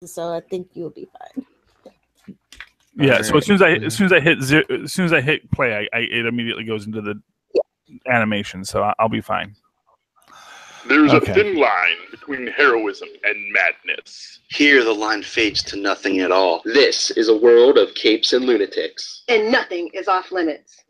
so I think you'll be fine. Yeah. So as soon as I hit play, it immediately goes into the animation. So I'll be fine. There's a thin line between heroism and madness. Here the line fades to nothing at all. This is a world of capes and lunatics. And nothing is off limits.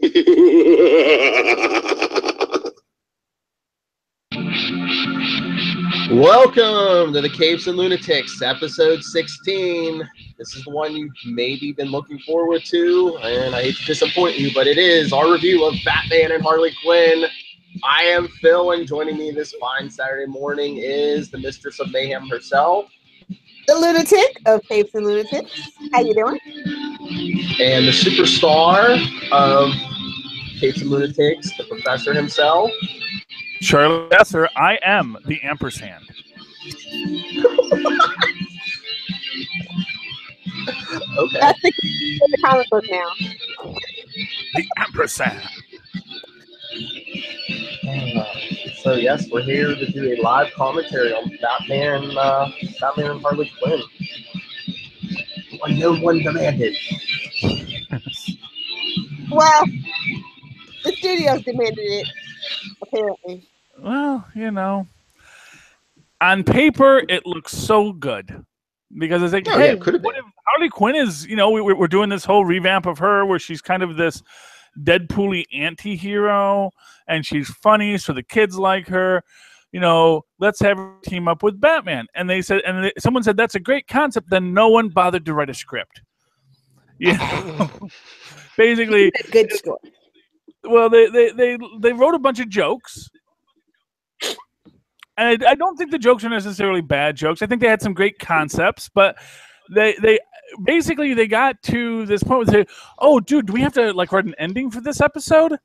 Welcome to the Capes and Lunatics, episode 16. This is the one you've maybe been looking forward to, and I hate to disappoint you, but it is our review of Batman and Harley Quinn. I am Phil, and joining me this fine Saturday morning is the Mistress of Mayhem herself. The Lunatic of Capes and Lunatics. How you doing? And the superstar of Capes and Lunatics, the professor himself. Charlie Besser, I am the ampersand. Okay. That's the comic book now. The ampersand. So yes, we're here to do a live commentary on Batman and Harley Quinn. One known, one demanded. Well, the studios demanded it, apparently. Well, on paper it looks so good because it's like, hey, what if Harley Quinn is, we're doing this whole revamp of her where she's kind of this Deadpool-y anti-hero and she's funny, so the kids like her. Let's have her team up with Batman. And they said, someone said that's a great concept. Then no one bothered to write a script. Basically, a good story. Well, they wrote a bunch of jokes. And I don't think the jokes are necessarily bad jokes. I think they had some great concepts, but they basically got to this point where they say, "Oh, dude, do we have to write an ending for this episode?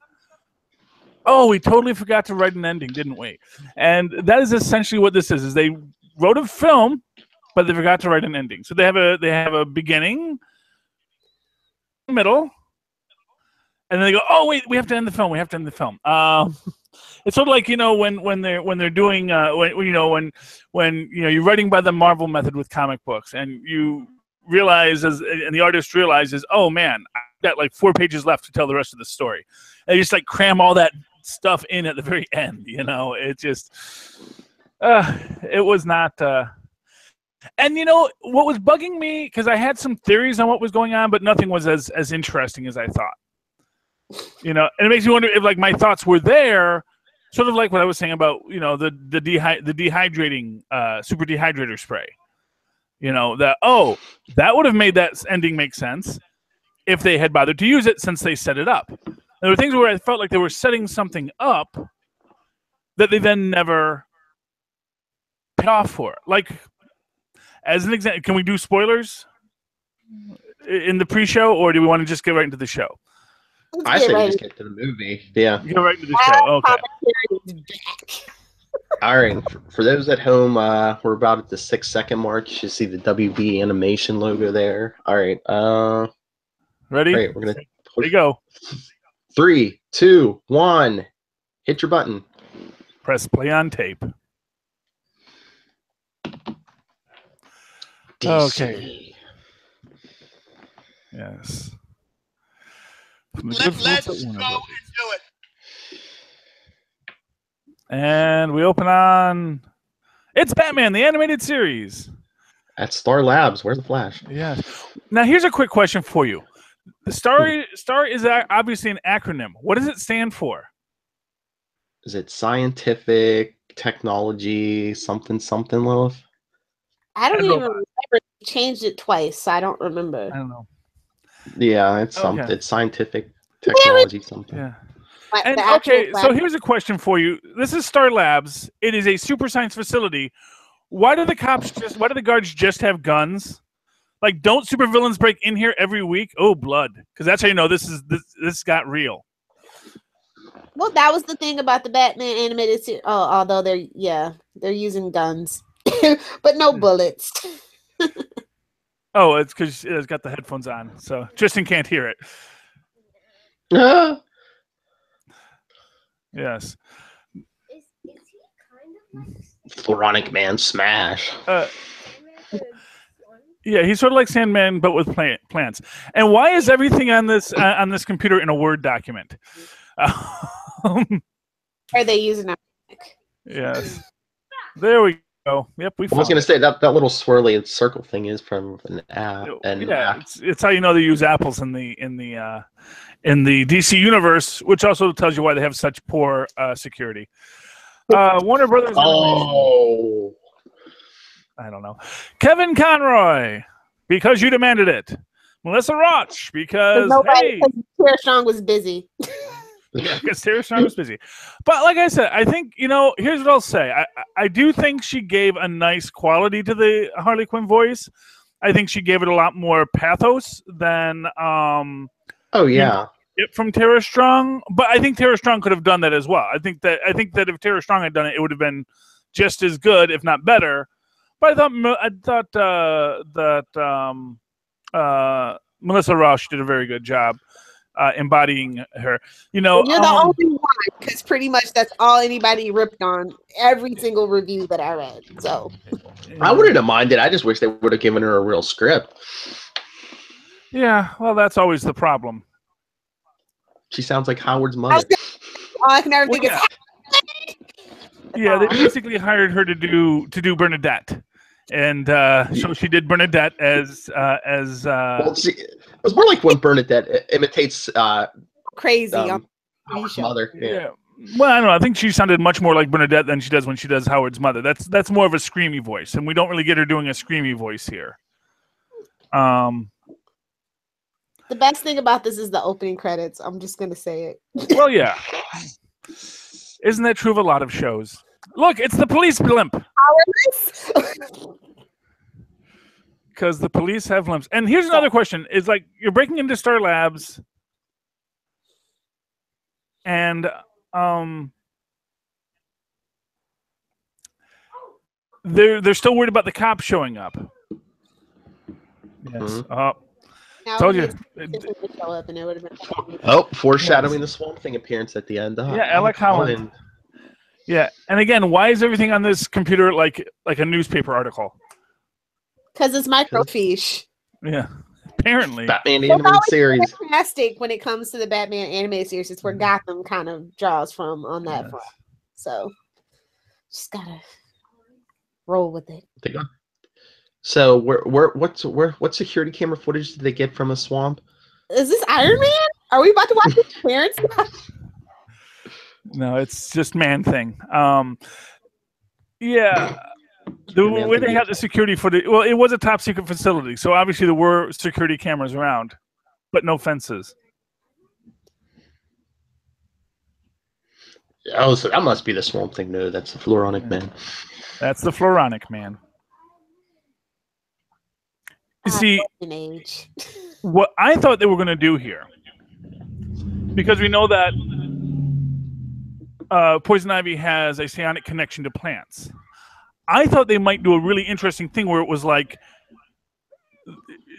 Oh, we totally forgot to write an ending, didn't we?" And that is essentially what this is they wrote a film, but they forgot to write an ending. So they have a beginning, middle, and then they go, "Oh, wait, we have to end the film. We have to end the film." It's sort of like when they're doing when you're writing by the Marvel method with comic books, and you realize and the artist realizes, oh man, I've got 4 pages left to tell the rest of the story. And they just cram all that stuff in at the very end. It just it was not. And what was bugging me, because I had some theories on what was going on, but nothing was as interesting as I thought. And it makes me wonder if my thoughts were there. Sort of like what I was saying about, the dehydrating, super dehydrator spray. That would have made that ending make sense if they had bothered to use it since they set it up. There were things where I felt like they were setting something up that they then never paid off for. As an example, can we do spoilers in the pre-show, or do we want to just get right into the show? I say we just get to the movie. Yeah. Get right into the show. Okay. All right. For those at home, we're about at the 6-second mark. You should see the WB animation logo there. All right. Ready? All right, we're gonna. There you go. 3, 2, 1. Hit your button. Press play on tape. DC. Okay. Yes. Let's go and do it. And we open on It's Batman, the animated series. At Star Labs. Where's the Flash? Yeah. Now here's a quick question for you. The Star is obviously an acronym. What does it stand for? Is it scientific technology something Lilith? I don't even remember. They changed it twice, so I don't remember. I don't know. Yeah, it's something. It's scientific technology something. Yeah. And okay, so here's a question for you. This is Star Labs. It is a super science facility. Why do the guards just have guns? Don't supervillains break in here every week? Oh, blood. Because that's how you know this got real. Well, that was the thing about the Batman animated series. Oh, although they're using guns. But no bullets. Oh, it's because it's got the headphones on, so Tristan can't hear it. Yes. Is he kind of like Floronic Man smash. Yeah, he's sort of like Sandman, but with plants. And why is everything on this computer in a Word document? Are they using it? Yes. There we go. Yep, we I was found going to it. say that little swirly circle thing is from an app. And Yeah, it's how you know they use apples in the DC universe, which also tells you why they have such poor security. Warner Brothers. Oh, I don't know. Kevin Conroy, because you demanded it. Melissa Roach, because hey, Tara Strong was busy. yeah, because Tara Strong was busy. But like I said, I think here's what I'll say. I do think she gave a nice quality to the Harley Quinn voice. I think she gave it a lot more pathos than from Tara Strong. But I think Tara Strong could have done that as well. I think that if Tara Strong had done it, it would have been just as good, if not better. But I thought that Melissa Roche did a very good job embodying her. You're the only one, because pretty much that's all anybody ripped on every single review that I read. So I wouldn't have minded. I just wish they would have given her a real script. Yeah, well, that's always the problem. She sounds like Howard's mother. I can never think of. Yeah, they basically hired her to do Bernadette, and so she did Bernadette as. Well, it was more like when Bernadette imitates crazy Howard's mother. Yeah. Well, I don't know. I think she sounded much more like Bernadette than she does when she does Howard's mother. That's more of a screamy voice, and we don't really get her doing a screamy voice here. The best thing about this is the opening credits. I'm just gonna say it. Well, yeah. Isn't that true of a lot of shows? Look, it's the police blimp. Because the police have blimps. And here's another question: is like you're breaking into Star Labs, and they're still worried about the cops showing up. Yes. Mm-hmm. Told you. Foreshadowing the Swamp Thing appearance at the end. Yeah, Alec Holland. Yeah, and again, why is everything on this computer like a newspaper article? Because it's microfiche. Yeah, apparently. Batman animated series. Fantastic when it comes to the Batman animated series. It's where Gotham kind of draws from on that front. So just gotta roll with it. So what security camera footage did they get from a swamp? Is this Iron Man? Are we about to watch his parents? No, it's just Man Thing. Yeah. The way they had the security footage, well, it was a top secret facility, so obviously there were security cameras around, but no fences. Oh, so that must be the Swamp Thing. No, that's the Floronic Man. That's the Floronic Man. See, what I thought they were going to do here, because we know that Poison Ivy has a psionic connection to plants. I thought they might do a really interesting thing where it was like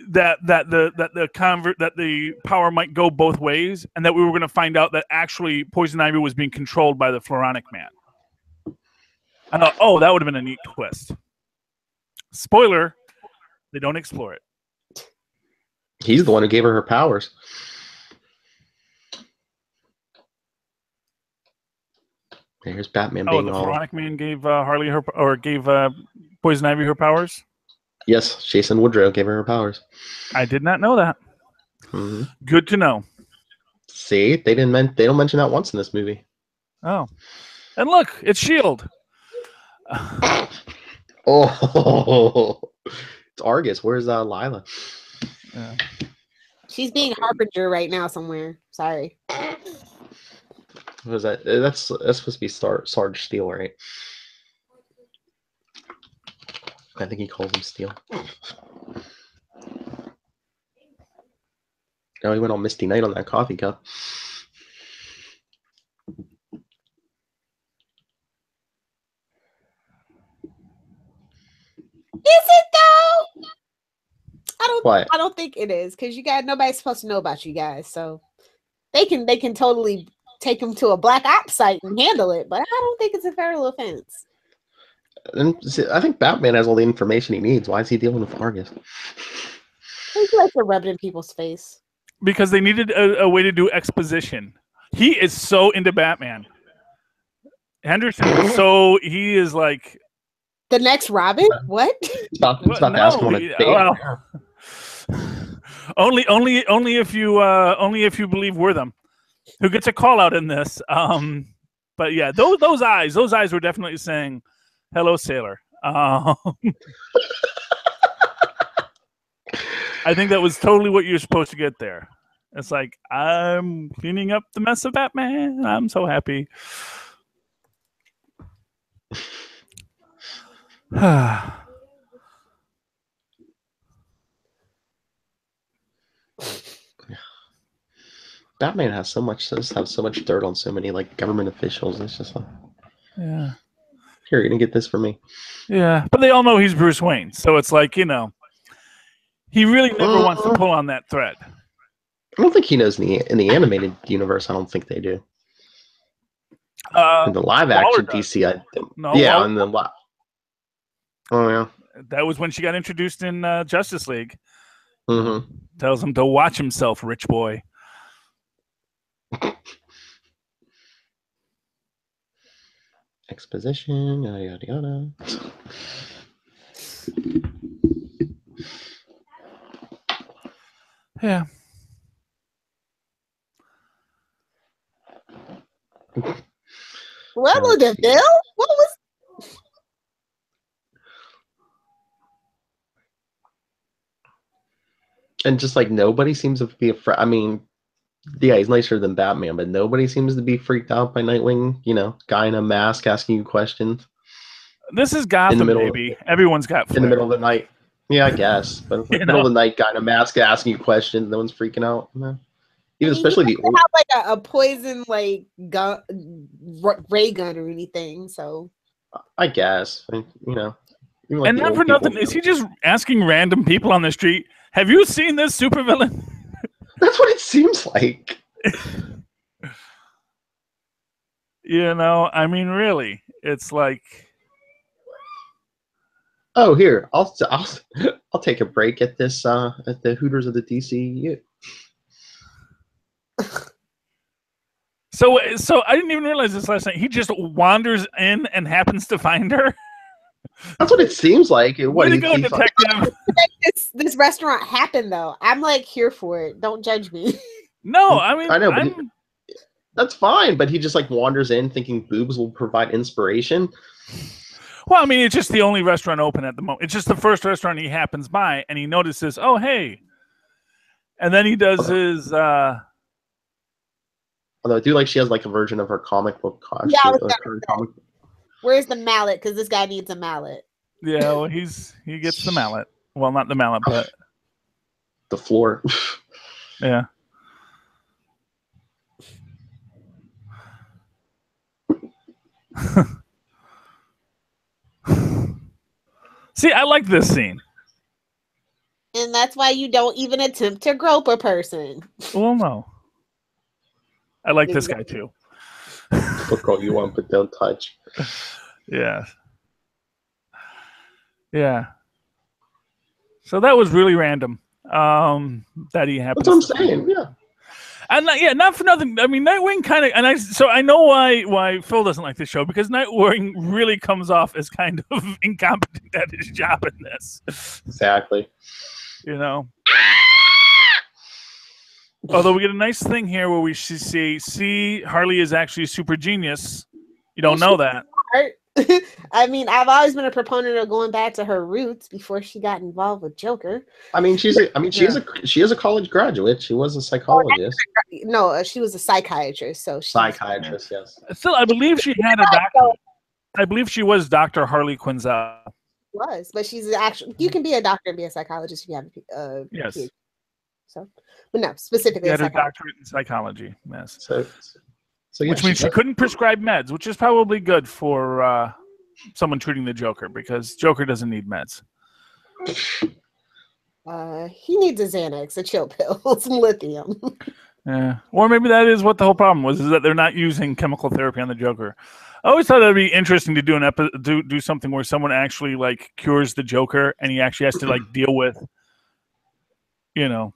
that the power might go both ways, and that we were going to find out that actually Poison Ivy was being controlled by the Floronic Man. I thought, that would have been a neat twist. Spoiler: they don't explore it. He's the one who gave her powers. Here's Batman being the Floronic Man gave Harley gave Poison Ivy her powers? Yes, Jason Woodrow gave her powers. I did not know that. Mm-hmm. Good to know. See, they don't mention that once in this movie. Oh, and look, it's S.H.I.E.L.D. It's Argus. Where's Lila? Yeah. She's being Harbinger right now somewhere. Sorry. What is that? That's supposed to be Sarge Steel, right? I think he calls him Steel. Oh, he went all Misty Knight on that coffee cup. Is it though? What? I don't think it is, because nobody's supposed to know about you guys, so they can totally take them to a black ops site and handle it, but I don't think it's a federal offense. And I think Batman has all the information he needs. Why is he dealing with Argus? He likes to rub it in people's face. Because they needed a way to do exposition. He is so into Batman. Henderson is he is like the next Robin. What? It's about to ask him on a date. Well, only if you believe we're them, who gets a call out in this. But yeah, those eyes were definitely saying, "Hello, sailor." I think that was totally what you're supposed to get there. It's like, I'm cleaning up the mess of Batman. I'm so happy. Batman has so much dirt on so many like government officials. It's just like, yeah. Here, you're gonna get this for me. Yeah, but they all know he's Bruce Wayne, so it's like, he really never wants to pull on that thread. I don't think he knows in the animated universe. I don't think they do. In the live action DC, I think. No, yeah, in the live. Oh yeah. That was when she got introduced in Justice League. Mm-hmm. Tells him to watch himself, rich boy. Exposition, yada yada yada. Yeah. What was the bill? What was? And just like nobody seems to be afraid. I mean, yeah, he's nicer than Batman, but nobody seems to be freaked out by Nightwing. Guy in a mask asking you questions. This is Gotham, baby. Everyone's got flair. In the middle of the night. Yeah, I guess. But in the middle of the night, guy in a mask asking you questions. No one's freaking out. No. Even especially the old. Have like a poison ray gun or anything. So. I guess. Like and not for nothing, is he just asking random people on the street, "Have you seen this supervillain?" That's what it seems like. I mean, really, it's like, oh, here, I'll take a break at this at the Hooters of the DCU. So I didn't even realize this last night. He just wanders in and happens to find her. That's what it seems like. Way to go, detective. This restaurant happened though. I'm like here for it. Don't judge me. No, I mean, I know, but that's fine. But he just like wanders in thinking boobs will provide inspiration. Well, I mean, it's just the only restaurant open at the moment. It's just the first restaurant he happens by, and he notices, oh, hey. And then he does his... Although I do like she has like a version of her comic book costume. Yeah, where's the mallet? Because this guy needs a mallet. Yeah, well, he gets the mallet. Well, not the mallet, but... the floor. Yeah. See, I like this scene. And that's why you don't even attempt to grope a person. Well, no. I like this guy, too. Look all you want, but don't touch. Yeah. Yeah. So that was really random. That he happened. That's what I'm saying, yeah. And not for nothing. I mean, Nightwing kind of, so I know why Phil doesn't like this show, because Nightwing really comes off as kind of incompetent at his job in this. Exactly. Although we get a nice thing here where we see Harley is actually super genius. You don't know that. I mean, I've always been a proponent of going back to her roots before she got involved with Joker. I mean, she is a college graduate. She was a psychologist. No, she was a psychiatrist. So psychiatrist, yes. Still, I believe she had a doctor. I believe she was Dr. Harley Quinzel. But she's actually. You can be a doctor and be a psychologist if you have a yes. PhD. So, but no, specifically, she had a doctorate in psychology. Yes. So yeah, which means she couldn't prescribe meds, which is probably good for someone treating the Joker, because Joker doesn't need meds. He needs a Xanax, a chill pill, some lithium. Yeah, or maybe that is what the whole problem was: is that they're not using chemical therapy on the Joker. I always thought that'd be interesting to do do something where someone actually like cures the Joker, and he actually has to like deal with, the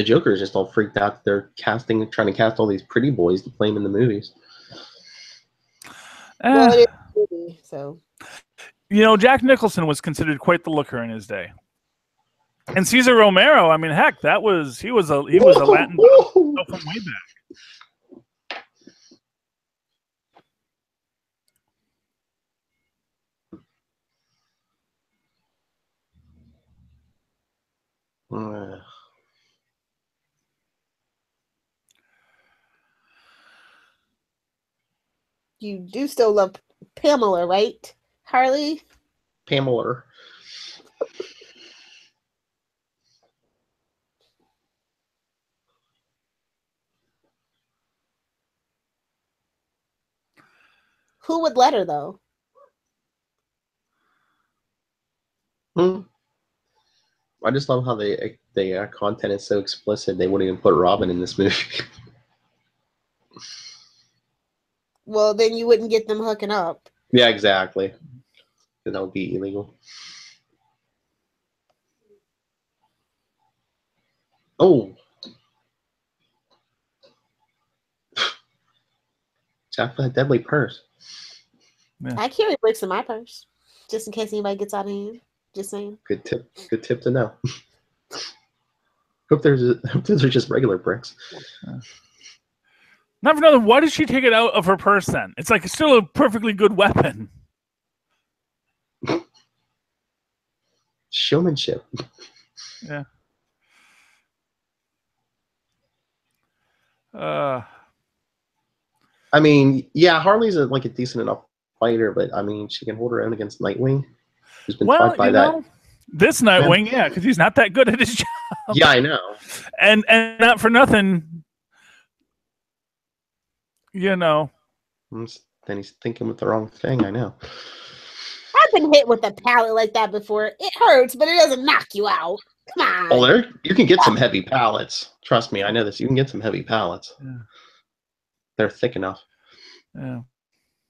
Joker is just all freaked out. They're trying to cast all these pretty boys to play him in the movies. Well, it is a movie, so. Jack Nicholson was considered quite the looker in his day. And Cesar Romero, I mean, heck, he was a Latin from way back. You do still love Pamela, right, Harley? Pamela. Who would let her, though? I just love how the content is so explicit. They wouldn't even put Robin in this movie. Well, then you wouldn't get them hooking up. Yeah, exactly. That would be illegal. Oh. Jack for that deadly purse. Yeah. I carry bricks in my purse, just in case anybody gets out of hand. Just saying. Good tip to know. Hope those are just regular bricks. Yeah. Not for nothing. Why did she take it out of her purse then? It's like it's still a perfectly good weapon. Showmanship. Yeah. I mean, yeah, Harley's a decent enough fighter, but I mean, she can hold her own against Nightwing, who's been taught by that. This Nightwing, yeah, because he's not that good at his job. Yeah, I know. And not for nothing, Then he's thinking with the wrong thing. I know. I've been hit with a pallet like that before. It hurts, but it doesn't knock you out. Come on. Oh, you can get some heavy pallets. Trust me, I know this. You can get some heavy pallets. Yeah. They're thick enough. Yeah.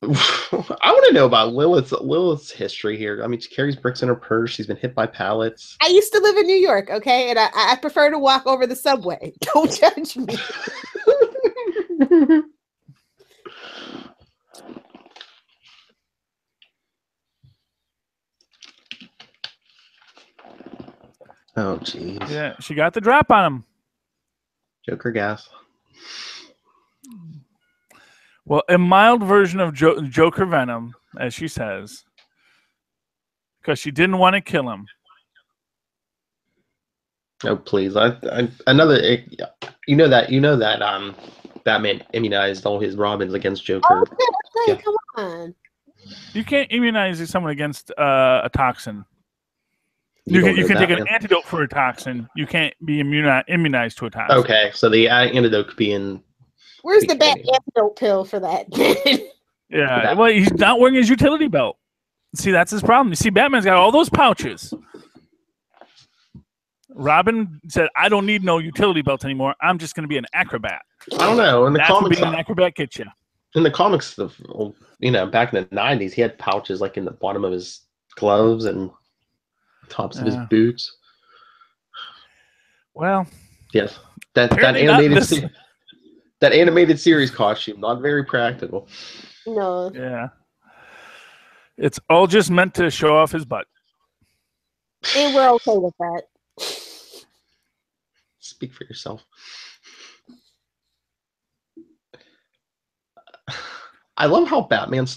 I want to know about Lilith's history here. I mean, she carries bricks in her purse. She's been hit by pallets. I used to live in New York, okay? And I prefer to walk over the subway. Don't judge me. Oh, jeez. Yeah, she got the drop on him. Joker gas. Well, a mild version of Joker Venom, as she says, because she didn't want to kill him. Oh, please! Another. You know that Batman immunized all his Robins against Joker. Oh, yeah. Come on. You can't immunize someone against a toxin. You can take an antidote for a toxin. You can't be immunized to a toxin. Okay, so the antidote could be in. Where's the bad antidote pill for that? Yeah, well, he's not wearing his utility belt. See, that's his problem. You see, Batman's got all those pouches. Robin said, "I don't need no utility belt anymore. I'm just going to be an acrobat." I don't know. In the comics, being an acrobat gets you. In the comics, back in the 90s, he had pouches like in the bottom of his gloves and tops of his boots. Well, yes, that animated series costume, not very practical. No. Yeah. It's all just meant to show off his butt. And we're okay with that. Speak for yourself. I love how Batman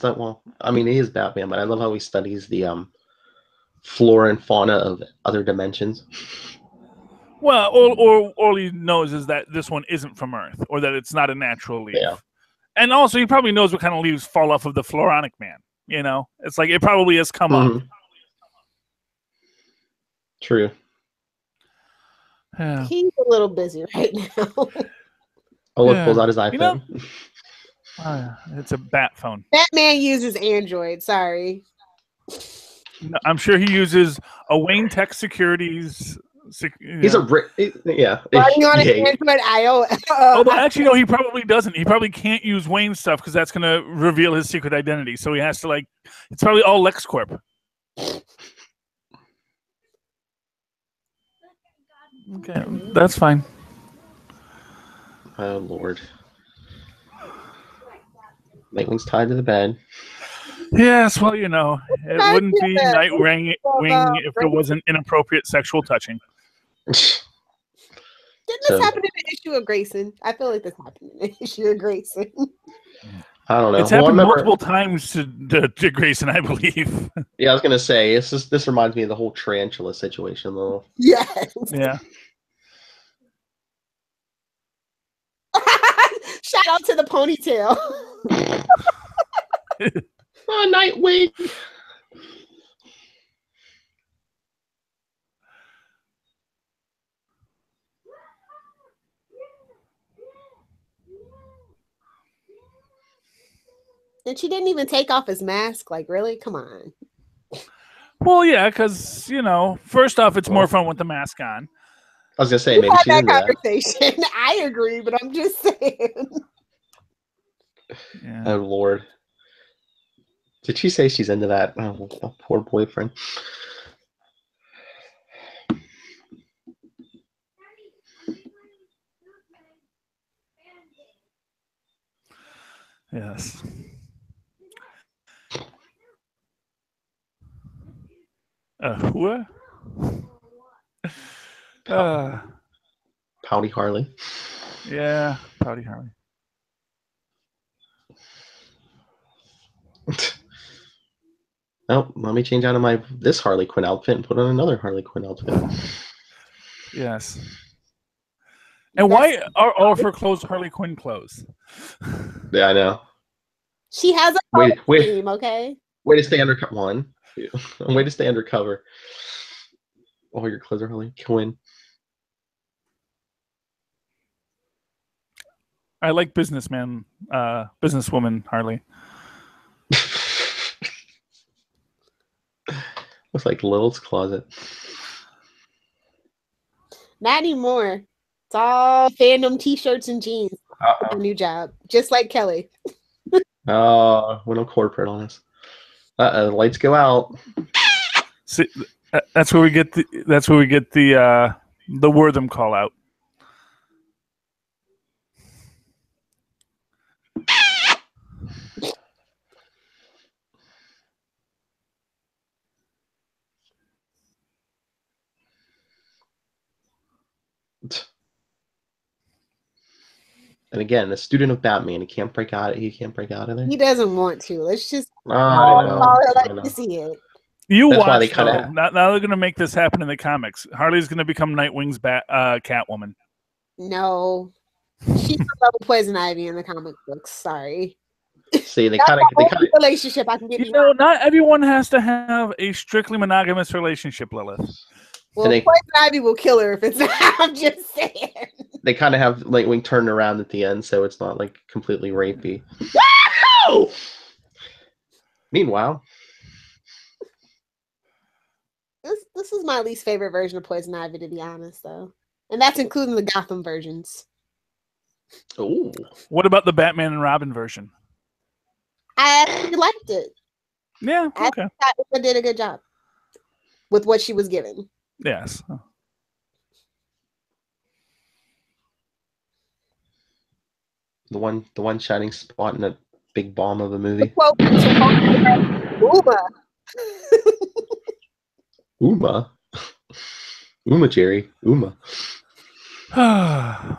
I mean, he is Batman, but I love how he studies the flora and fauna of other dimensions. Well, all he knows is that this one isn't from Earth, or that it's not a natural leaf. Yeah. And also, he probably knows what kind of leaves fall off of the Floronic Man. It's like it probably has come up. True. Yeah. He's a little busy right now. Pulls out his iPhone. It's a bat phone. Batman uses Android. Sorry. I'm sure he uses a Wayne Tech Securities He's a yeah. Running on an Yeah. Android iOS. Although actually, no, he probably doesn't. He probably can't use Wayne's stuff because that's going to reveal his secret identity. So he has to it's probably all LexCorp. Okay, that's fine. Oh Lord. Nightwing's tied to the bed. Yes, well, it wouldn't be Nightwing if there wasn't inappropriate sexual touching. Didn't this happen in the issue of Grayson? I feel like this happened in the issue of Grayson. I don't know. It's happened multiple times to Grayson, I believe. Yeah, I was gonna say this reminds me of the whole tarantula situation, though. Yes. Yeah. Shout out to the ponytail. Oh, Nightwing. And she didn't even take off his mask. Like, really? Come on. Well, yeah, because first off, it's more fun with the mask on. I was gonna say maybe she's into that conversation. I agree, but I'm just saying. Yeah. Oh Lord. Did she say she's into that? Oh, poor boyfriend. Yes. What? Pouty Harley. Yeah, Pouty Harley. Oh, let me change out of this Harley Quinn outfit and put on another Harley Quinn outfit. Yes. And why are all of her clothes Harley Quinn clothes? Yeah, I know. She has a team, okay? Way to stay undercover. Way to stay undercover. All your clothes are Harley Quinn. I like businesswoman Harley. Looks like Lilith's closet. Not anymore. It's all fandom t-shirts and jeans. A new job. Just like Kelly. Oh, we're no corporate on us. Lights go out. See, that's where we get the Wortham call out. And again, a student of Batman, he can't break out. He can't break out of there. He doesn't want to. Let's just to see it. That's why they kind of now they're going to make this happen in the comics. Harley's going to become Nightwing's Catwoman. No, she's double Poison Ivy in the comic books. Sorry. See, they kind of relationship. I can get not everyone has to have a strictly monogamous relationship, Lilith. Well, Poison Ivy will kill her if it's not. I'm just saying. They kind of have Nightwing turned around at the end, so it's not like completely rapey. Woo! Meanwhile, this is my least favorite version of Poison Ivy, to be honest, though, and that's including the Gotham versions. Oh, what about the Batman and Robin version? I actually liked it. Yeah, okay. I did a good job with what she was given. Yes. The one shining spot in a big bomb of a movie. Uma. Uma, Jerry. Uma. I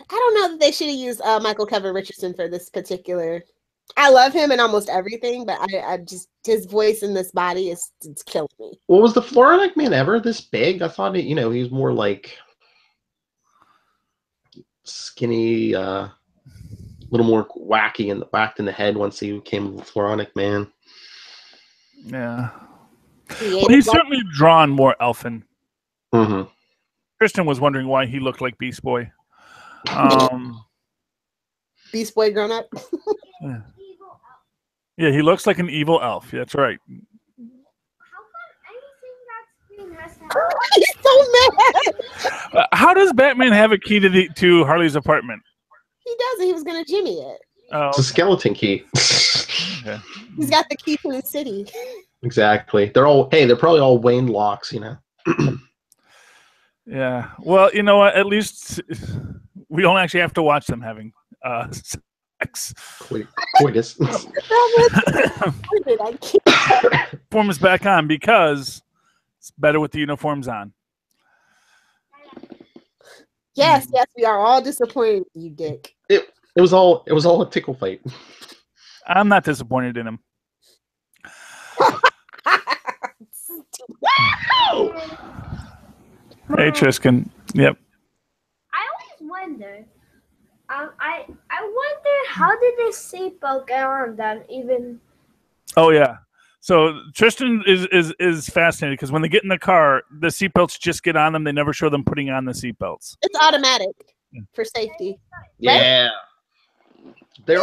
don't know that they should have used Michael Kevin Richardson for this particular. I love him in almost everything, but I just his voice in this body it's killing me. Well, was the Floronic Man ever this big? I thought he was more like skinny, little more whacked in the head once he became the Floronic Man. Yeah. Well, he's certainly drawn more elfin. Mm-hmm. Kristen was wondering why he looked like Beast Boy. Beast Boy grown up. Yeah, he looks like an evil elf. That's right. How come anything that's green has to have? He's so mad. How does Batman have a key to Harley's apartment? He doesn't. He was gonna jimmy it. Oh, It's a skeleton key. okay. He's got the key to the city. Exactly. They're probably all Wayne locks, you know. Yeah. Well, you know what? At least we don't actually have to watch them having sex. Coitus. Uniform is back on because it's better with the uniforms on. Yes, we are all disappointed in you, Dick. It was all a tickle fight. I'm not disappointed in him. Hey, Tristan. Yep. I always wonder. I wonder how did this seatbelt get on them even? Oh yeah. So Tristan is fascinated because when they get in the car, the seatbelts just get on them. They never show them putting on the seatbelts. It's automatic for safety. Yeah. There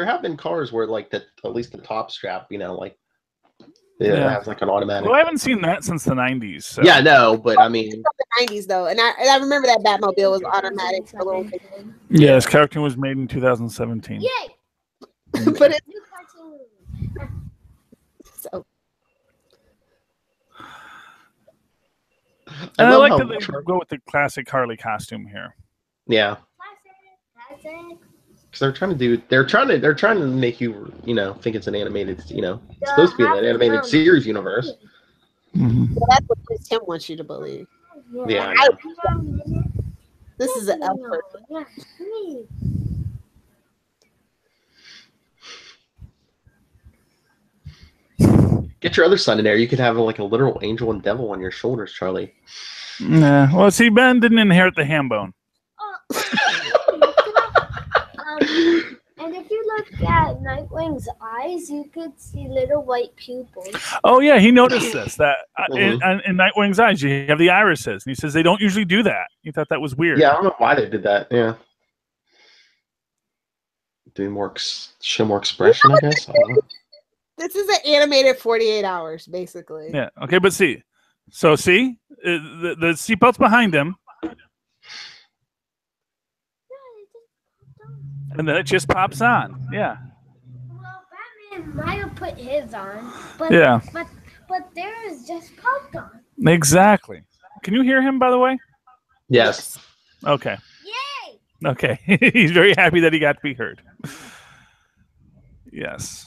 have been cars where like at least the top strap, you know, like it has like an automatic. Well, I haven't seen that since the 90s. So. Yeah, no, but I mean the 90s though, and I remember that Batmobile was automatic for a little bit. Yeah, this character was made in 2017. Yay! But it's so. And I like that they go with the classic Harley costume here. Yeah. Classic. Because they're trying to make you, you know, think it's an animated, you know, it's supposed to be an animated series universe. Mm-hmm. Well, that's what Tim wants you to believe. Yeah. This is an elf. Yeah, please. Get your other son in there. You could have like a literal angel and devil on your shoulders, Charlie. Yeah. Well, see, Ben didn't inherit the ham bone. And if you look at Nightwing's eyes, you could see little white pupils. Oh yeah, he noticed this. That in Nightwing's eyes, you have the irises, and he says they don't usually do that. He thought that was weird. Yeah, I don't know why they did that. Yeah. Show more expression, I guess. I don't know. This is an animated 48 hours, basically. Yeah. Okay, but see, the seatbelt's behind him, and then it just pops on. Yeah. Well, Batman might have put his on, but yeah, but theirs just popped on. Exactly. Can you hear him, by the way? Yes. Okay. Yay! Okay. He's very happy that he got to be heard. Yes.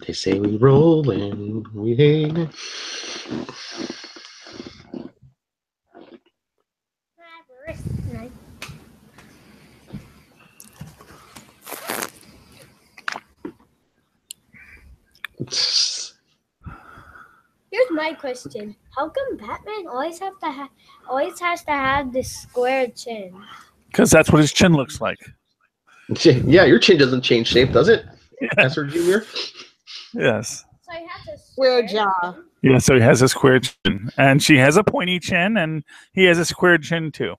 They say we roll and we hate. Here's my question: how come Batman always has to have this square chin? Because that's what his chin looks like. Yeah, your chin doesn't change shape, does it, Esther Jr.? Yes. So he has a Square jaw. chin. Yeah, so he has a square chin. And she has a pointy chin, and he has a square chin, too.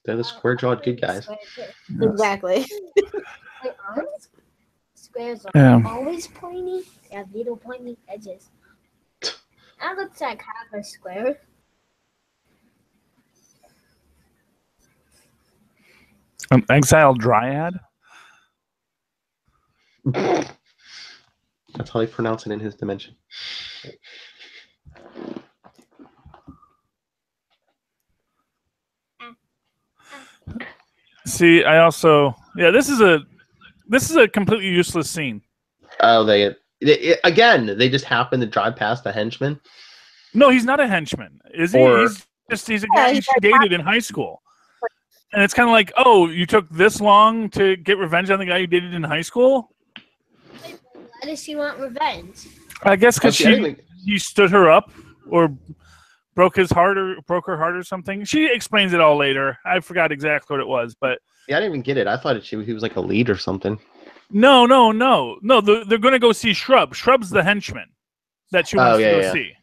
They're the square-jawed good guys. Exactly. Like, aren't squares are always pointy? They have little pointy edges. That looks like half a square. An exiled dryad? That's how they pronounce it in his dimension. See, I also this is a completely useless scene. Oh, they again, they just happen to drive past a henchman. No, he's not a henchman. Is he? He's a guy she dated in high school. And it's kind of like, oh, you took this long to get revenge on the guy you dated in high school? Why does she want revenge? I guess because he stood her up or broke her heart or something. She explains it all later. I forgot exactly what it was, but yeah, I didn't even get it. I thought he was like a lead or something. No. They're going to go see Shrub. Shrub's the henchman that she wants to go see.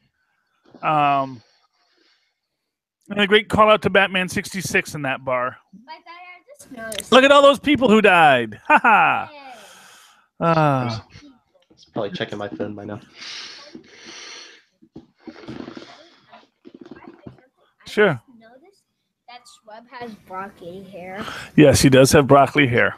And a great call out to Batman 66 in that bar. But I just noticed. Look at all those people who died. Ha ha. It's probably checking my phone by now. Sure. Notice that Schwab has broccoli hair. Yes, he does have broccoli hair.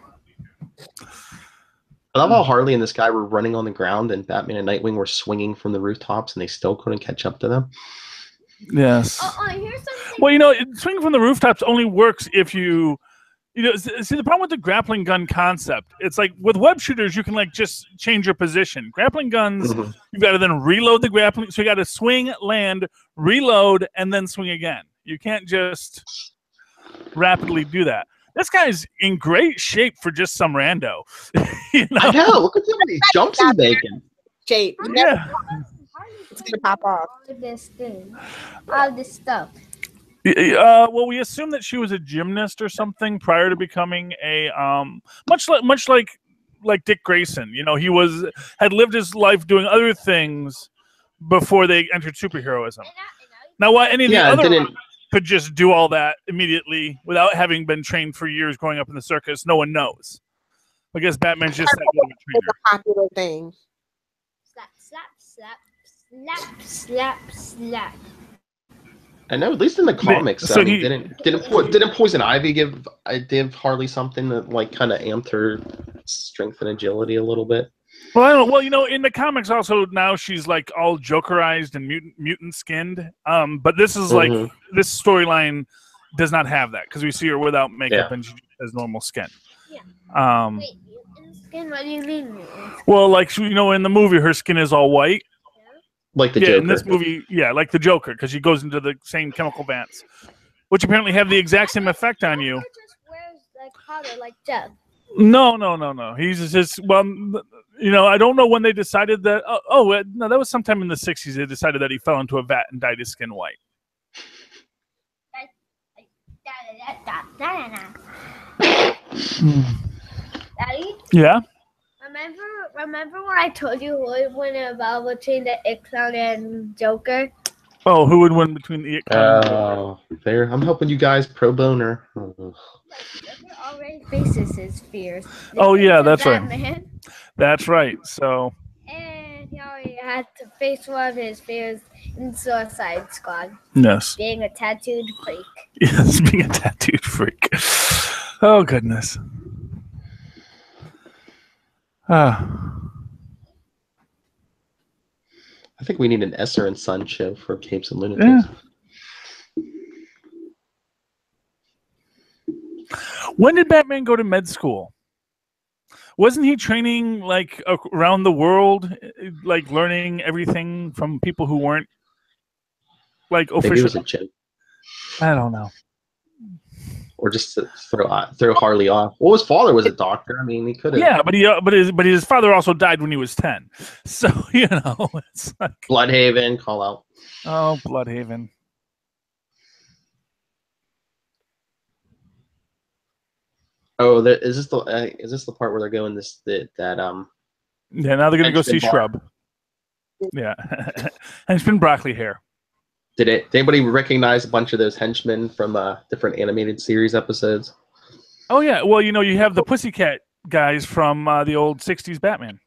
I love how Harley and this guy were running on the ground, and Batman and Nightwing were swinging from the rooftops, and they still couldn't catch up to them. Yes. Here's something. Well, swinging from the rooftops only works if you see the problem with the grappling gun concept. It's like with web shooters, you can like just change your position. Grappling guns, you've got to then reload the grappling. So you got to swing, land, reload, and then swing again. You can't just rapidly do that. This guy's in great shape for just some rando. I know. Look at some of these jumps he's making. Shape. Yeah. It's gonna pop off. All this stuff. Well, we assume that she was a gymnast or something prior to becoming a much like Dick Grayson. He had lived his life doing other things before they entered superheroism. Now, why any of the other could just do all that immediately without having been trained for years growing up in the circus, no one knows. I guess Batman's just that good of a trainer. It's a popular thing. Slap, slap, slap, slap, slap, slap. I know, at least in the comics. So didn't Poison Ivy give Harley something that like kind of amped her strength and agility a little bit? Well, I don't know. Well, in the comics also now she's like all Jokerized and mutant skinned. But this is like this storyline does not have that because we see her without makeup and she has normal skin. Yeah. Wait, mutant skin? What do you mean? Well, like in the movie, her skin is all white. Like the Joker. In this movie, like the Joker, because she goes into the same chemical vents, which apparently have the exact same effect on you. Just wears like powder like Jeff. No. He's just I don't know when they decided that. No, that was sometime in the 60s. They decided that he fell into a vat and dyed his skin white. Daddy? Yeah. Remember what I told you who would win a battle between the It Clown and Joker? Oh, who would win between the It Clown and Joker? There. I'm helping you guys pro boner. Joker already faces his fears. Oh yeah, that's right. Batman. That's right. So. And he already had to face one of his fears in Suicide Squad. Yes. Being a tattooed freak. Yes, being a tattooed freak. Oh goodness. I think we need an Esser and Son show for Capes and Lunatics. Yeah. When did Batman go to med school? Wasn't he training like around the world, like learning everything from people who weren't like official? Maybe it was a joke. I don't know. Or just to throw Harley off. Well, his father was a doctor. I mean, he could have. Yeah, but his father also died when he was 10. So it's like Bloodhaven, call out. Oh, Bloodhaven. Oh, is this the part where they're going that Yeah, now they're gonna go see Shrub. Yeah, henchman broccoli hair. Did anybody recognize a bunch of those henchmen from different animated series episodes? Oh yeah, well you have the Pussycat guys from the old '60s Batman.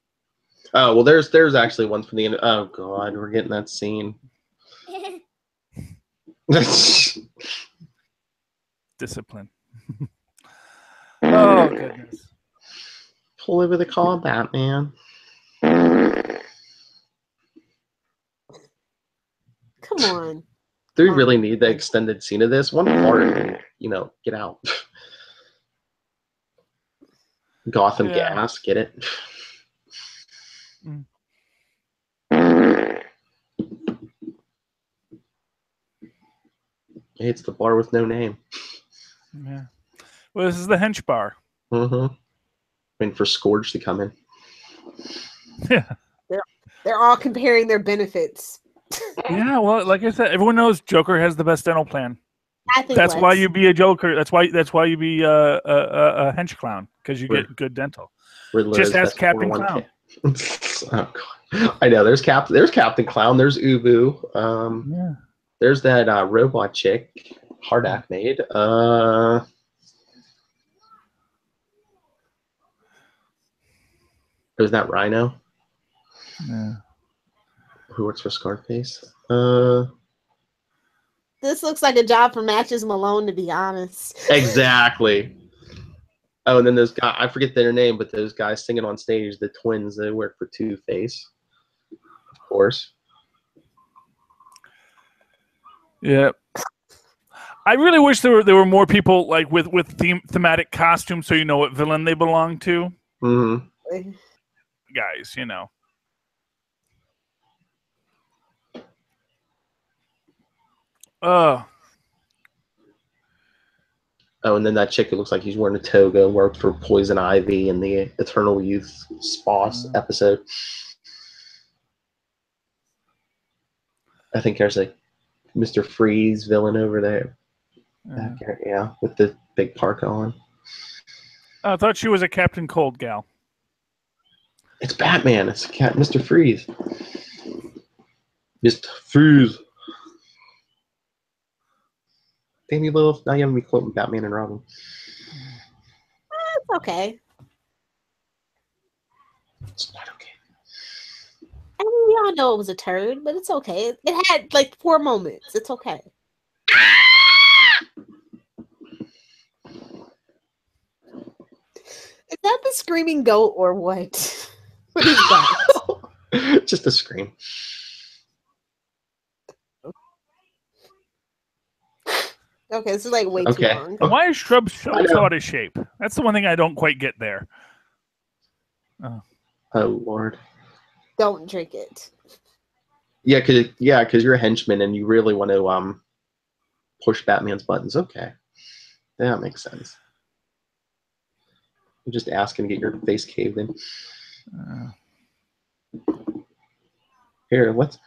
Oh well, there's actually one from the. Oh god, we're getting that scene. Discipline. Oh goodness. Pull over the combat, man. Come on. Do we really need the extended scene of this? One part, and, get out. Gotham gas, get it? It's the bar with no name. Yeah. Well, this is the hench bar. Mm-hmm. Waiting for Scourge to come in. Yeah. They're all comparing their benefits. Yeah, well, like I said, everyone knows Joker has the best dental plan. I think that's why you be a Joker. That's why you be a hench clown, because you get good dental. Just ask Captain Clown. Oh, God. I know. There's Captain Clown. There's Ubu. Yeah. There's that robot chick, Hardak made. There's that Rhino. Yeah. Who works for Scarface? This looks like a job for Matches Malone, to be honest. Exactly. Oh, and then those guys, I forget their name, but those guys singing on stage, the twins, they work for Two-Face. Of course. Yeah. I really wish there were more people like with thematic costumes, so you know what villain they belong to. Mm-hmm. Guys, you know. Oh, and then that chick who looks like he's wearing a toga worked for Poison Ivy in the Eternal Youth Spa episode. I think there's a Mr. Freeze villain over there. Back there, yeah, with the big parka on. I thought she was a Captain Cold gal. It's Batman. It's Mr. Freeze. Mr. Freeze. Damn you, Lilith. Now you have me quoting Batman and Robin. It's okay. It's not okay. I mean, we all know it was a turd, but it's okay. It had like 4 moments. It's okay. Is that the screaming goat or what? What is that? Just a scream. Okay, this is like way too long. And why is Shrub so out of shape? That's the one thing I don't quite get there. Oh Lord. Don't drink it. Yeah, because you're a henchman and you really want to push Batman's buttons. Okay, that makes sense. You're just asking to get your face caved in. Here, let's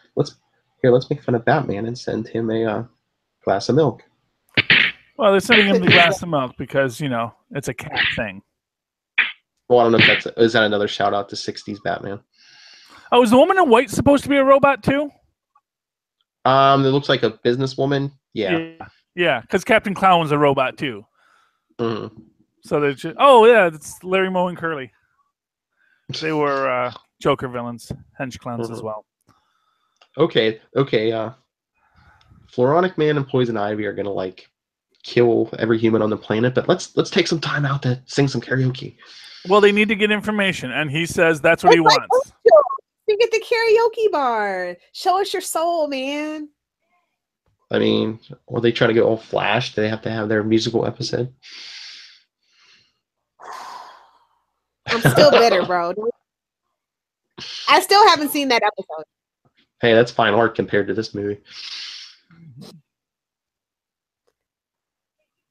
make fun of Batman and send him a glass of milk. Well, they're sending him the glass of milk because it's a cat thing. Well, I don't know if is that another shout out to '60s Batman. Oh, is the woman in white supposed to be a robot too? It looks like a businesswoman. Yeah. Yeah, because Captain Clown was a robot too. Mm-hmm. So they're just, it's Larry, Moe, and Curly. They were Joker villains, hench clowns as well. Okay. Floronic Man and Poison Ivy are gonna kill every human on the planet, but let's take some time out to sing some karaoke. Well, they need to get information, and he says that's what he wants. You get the karaoke bar. Show us your soul, man. I mean, are they trying to go all Flash? Do they have to have their musical episode? I'm still bitter, bro. I still haven't seen that episode. Hey, that's fine art compared to this movie.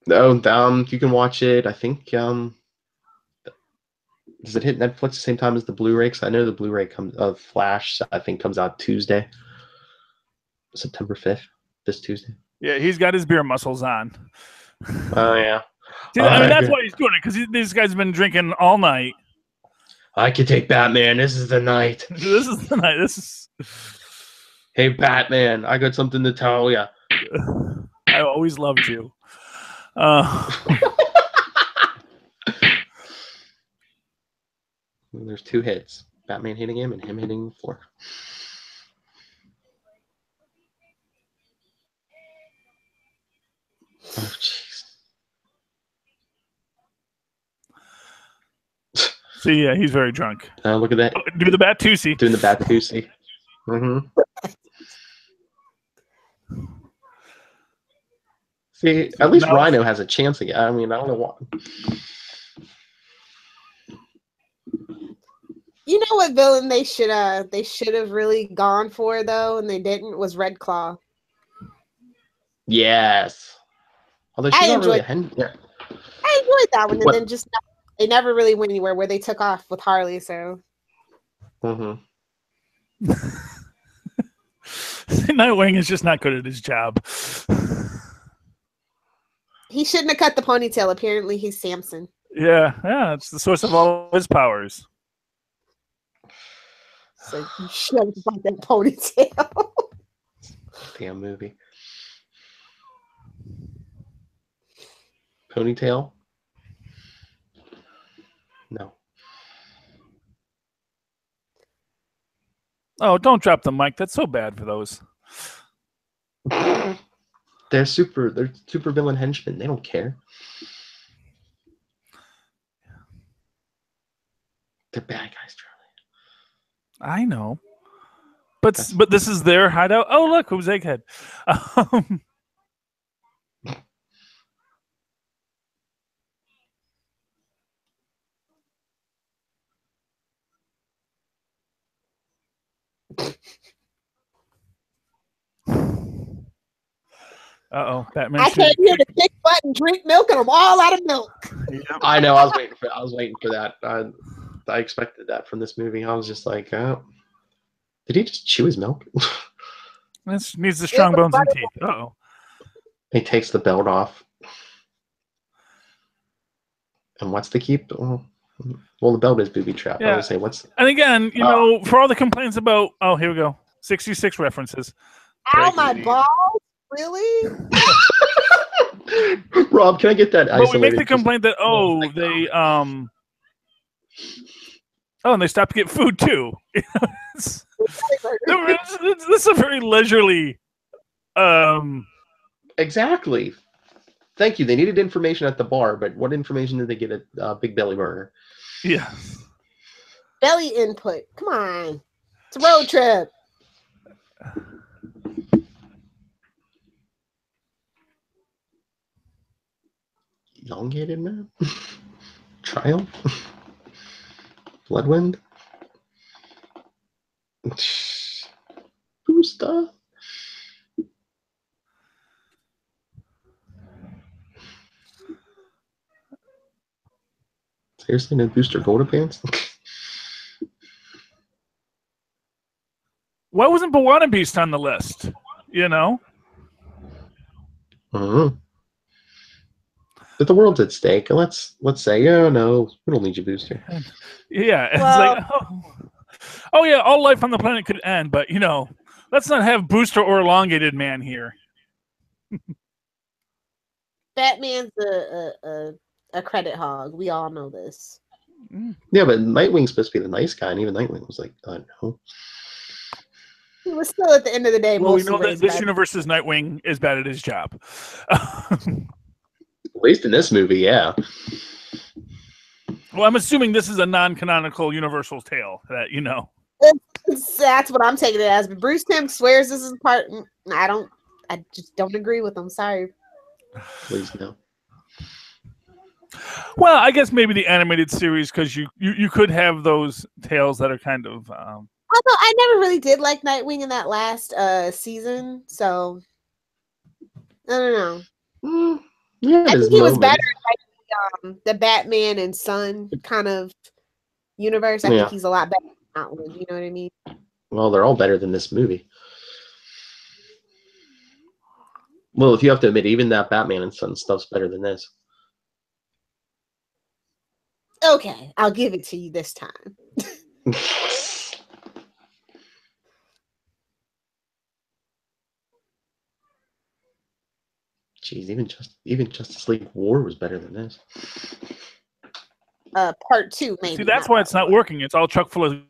No, you can watch it. I think does it hit Netflix the same time as the Blu-ray? Because I know the Blu-ray of Flash, I think, comes out Tuesday, September 5th, this Tuesday. Yeah, he's got his beer muscles on. Oh yeah. See, I mean, that's why he's doing it, because this guy's been drinking all night. I could take Batman. This is the night. This is the night. Hey, Batman, I got something to tell you. I always loved you. There's 2 hits. Batman hitting him and him hitting the floor. Oh, jeez. See, yeah, he's very drunk. Look at that. Do the Batusi. Doing the Batusi. Mm-hmm. See, at least Rhino has a chance again. I mean, I don't know what. You know what villain they should have really gone for though, and they didn't, was Red Claw. Yes. Although she's not really a hen. Yeah. I enjoyed that one, and then just they never really went anywhere where they took off with Harley. So. Mm-hmm. Nightwing is just not good at his job. He shouldn't have cut the ponytail. Apparently, he's Samson. Yeah, it's the source of all his powers. So you should have cut that ponytail. Damn movie. Ponytail? No. Oh, don't drop the mic. That's so bad for those. They're super villain henchmen. They don't care. They're bad guys, Charlie. I know. But this is their hideout. Oh, look, who's Egghead? Uh-oh, Batman. I came here to kick butt and drink milk, and I'm all out of milk. Yep. I know. I was waiting for that. I expected that from this movie. I was just like, oh, did he just chew his milk? This needs the strong bones and teeth. Uh-oh. He takes the belt off. And what's the keep? Well, the belt is booby trap. Yeah. I would say what's. And again, you know, for all the complaints about, oh, here we go, 66 references. Ow, my balls. Really? Rob, can I get that? But we make the complaint that they and they stopped to get food too. This is a very leisurely. Exactly. Thank you. They needed information at the bar, but what information did they get at Big Belly Burger? Yeah. Belly input. Come on. It's a road trip. Elongated man? Trial? Bloodwind? Booster? Seriously, no Booster Golden Pants? Why wasn't Bawana Beast on the list? You know? But the world's at stake. Let's say, oh no, we don't need you, Booster. Yeah, it's like, oh yeah, all life on the planet could end, but you know, let's not have Booster or Elongated Man here. Batman's a credit hog. We all know this. Yeah, but Nightwing's supposed to be the nice guy, and even Nightwing was like, no. He was still, at the end of the day, well, we know that this universe's Nightwing is bad at his job. At least in this movie, yeah. Well, I'm assuming this is a non-canonical Universal tale that, you know. That's what I'm taking it as. But Bruce Timm swears this is part. I just don't agree with him. Sorry. Please no. Well, I guess maybe the animated series, because you could have those tales that are kind of. Although I never really did like Nightwing in that last season, so I don't know. Yeah, I think he was better in like, the Batman and Son kind of universe. I think he's a lot better than that one. You know what I mean? Well, they're all better than this movie. Well, if you have to admit, even that Batman and Son stuff's better than this. Okay, I'll give it to you this time. Jeez, even Justice League War was better than this. Part 2, maybe. See, that's why it's not working. It's all chuck full of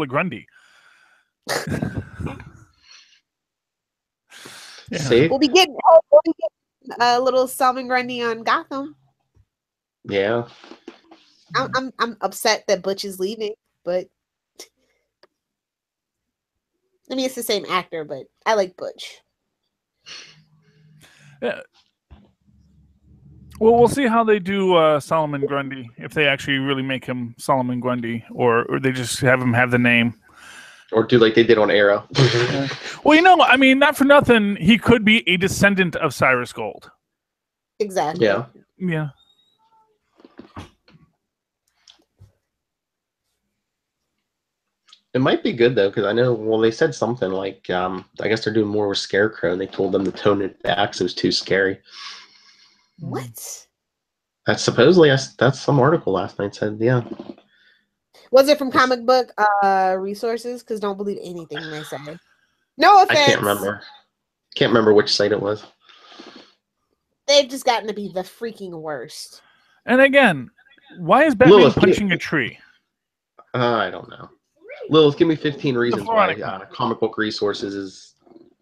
Grundy. Yeah. See? We'll be getting a little Salman Grundy on Gotham. Yeah. I'm upset that Butch is leaving, but I mean it's the same actor, but I like Butch. Yeah. Well, we'll see how they do Solomon Grundy, if they actually really make him Solomon Grundy, or they just have him have the name. Or do like they did on Arrow. Well, you know, I mean, not for nothing, he could be a descendant of Cyrus Gold. Exactly. Yeah. Yeah. It might be good though, because I know. Well, they said something like, I guess they're doing more with Scarecrow, and they told them to tone it back, so it was too scary. What? That's supposedly that's some article last night said. Yeah. Was it from comic book resources? Because don't believe anything they say. No offense. I can't remember. Can't remember which site it was. They've just gotten to be the freaking worst. And again, why is Batman Lilith, punching a tree? I don't know. Lilith, give me 15 reasons why Veronica. comic book resources is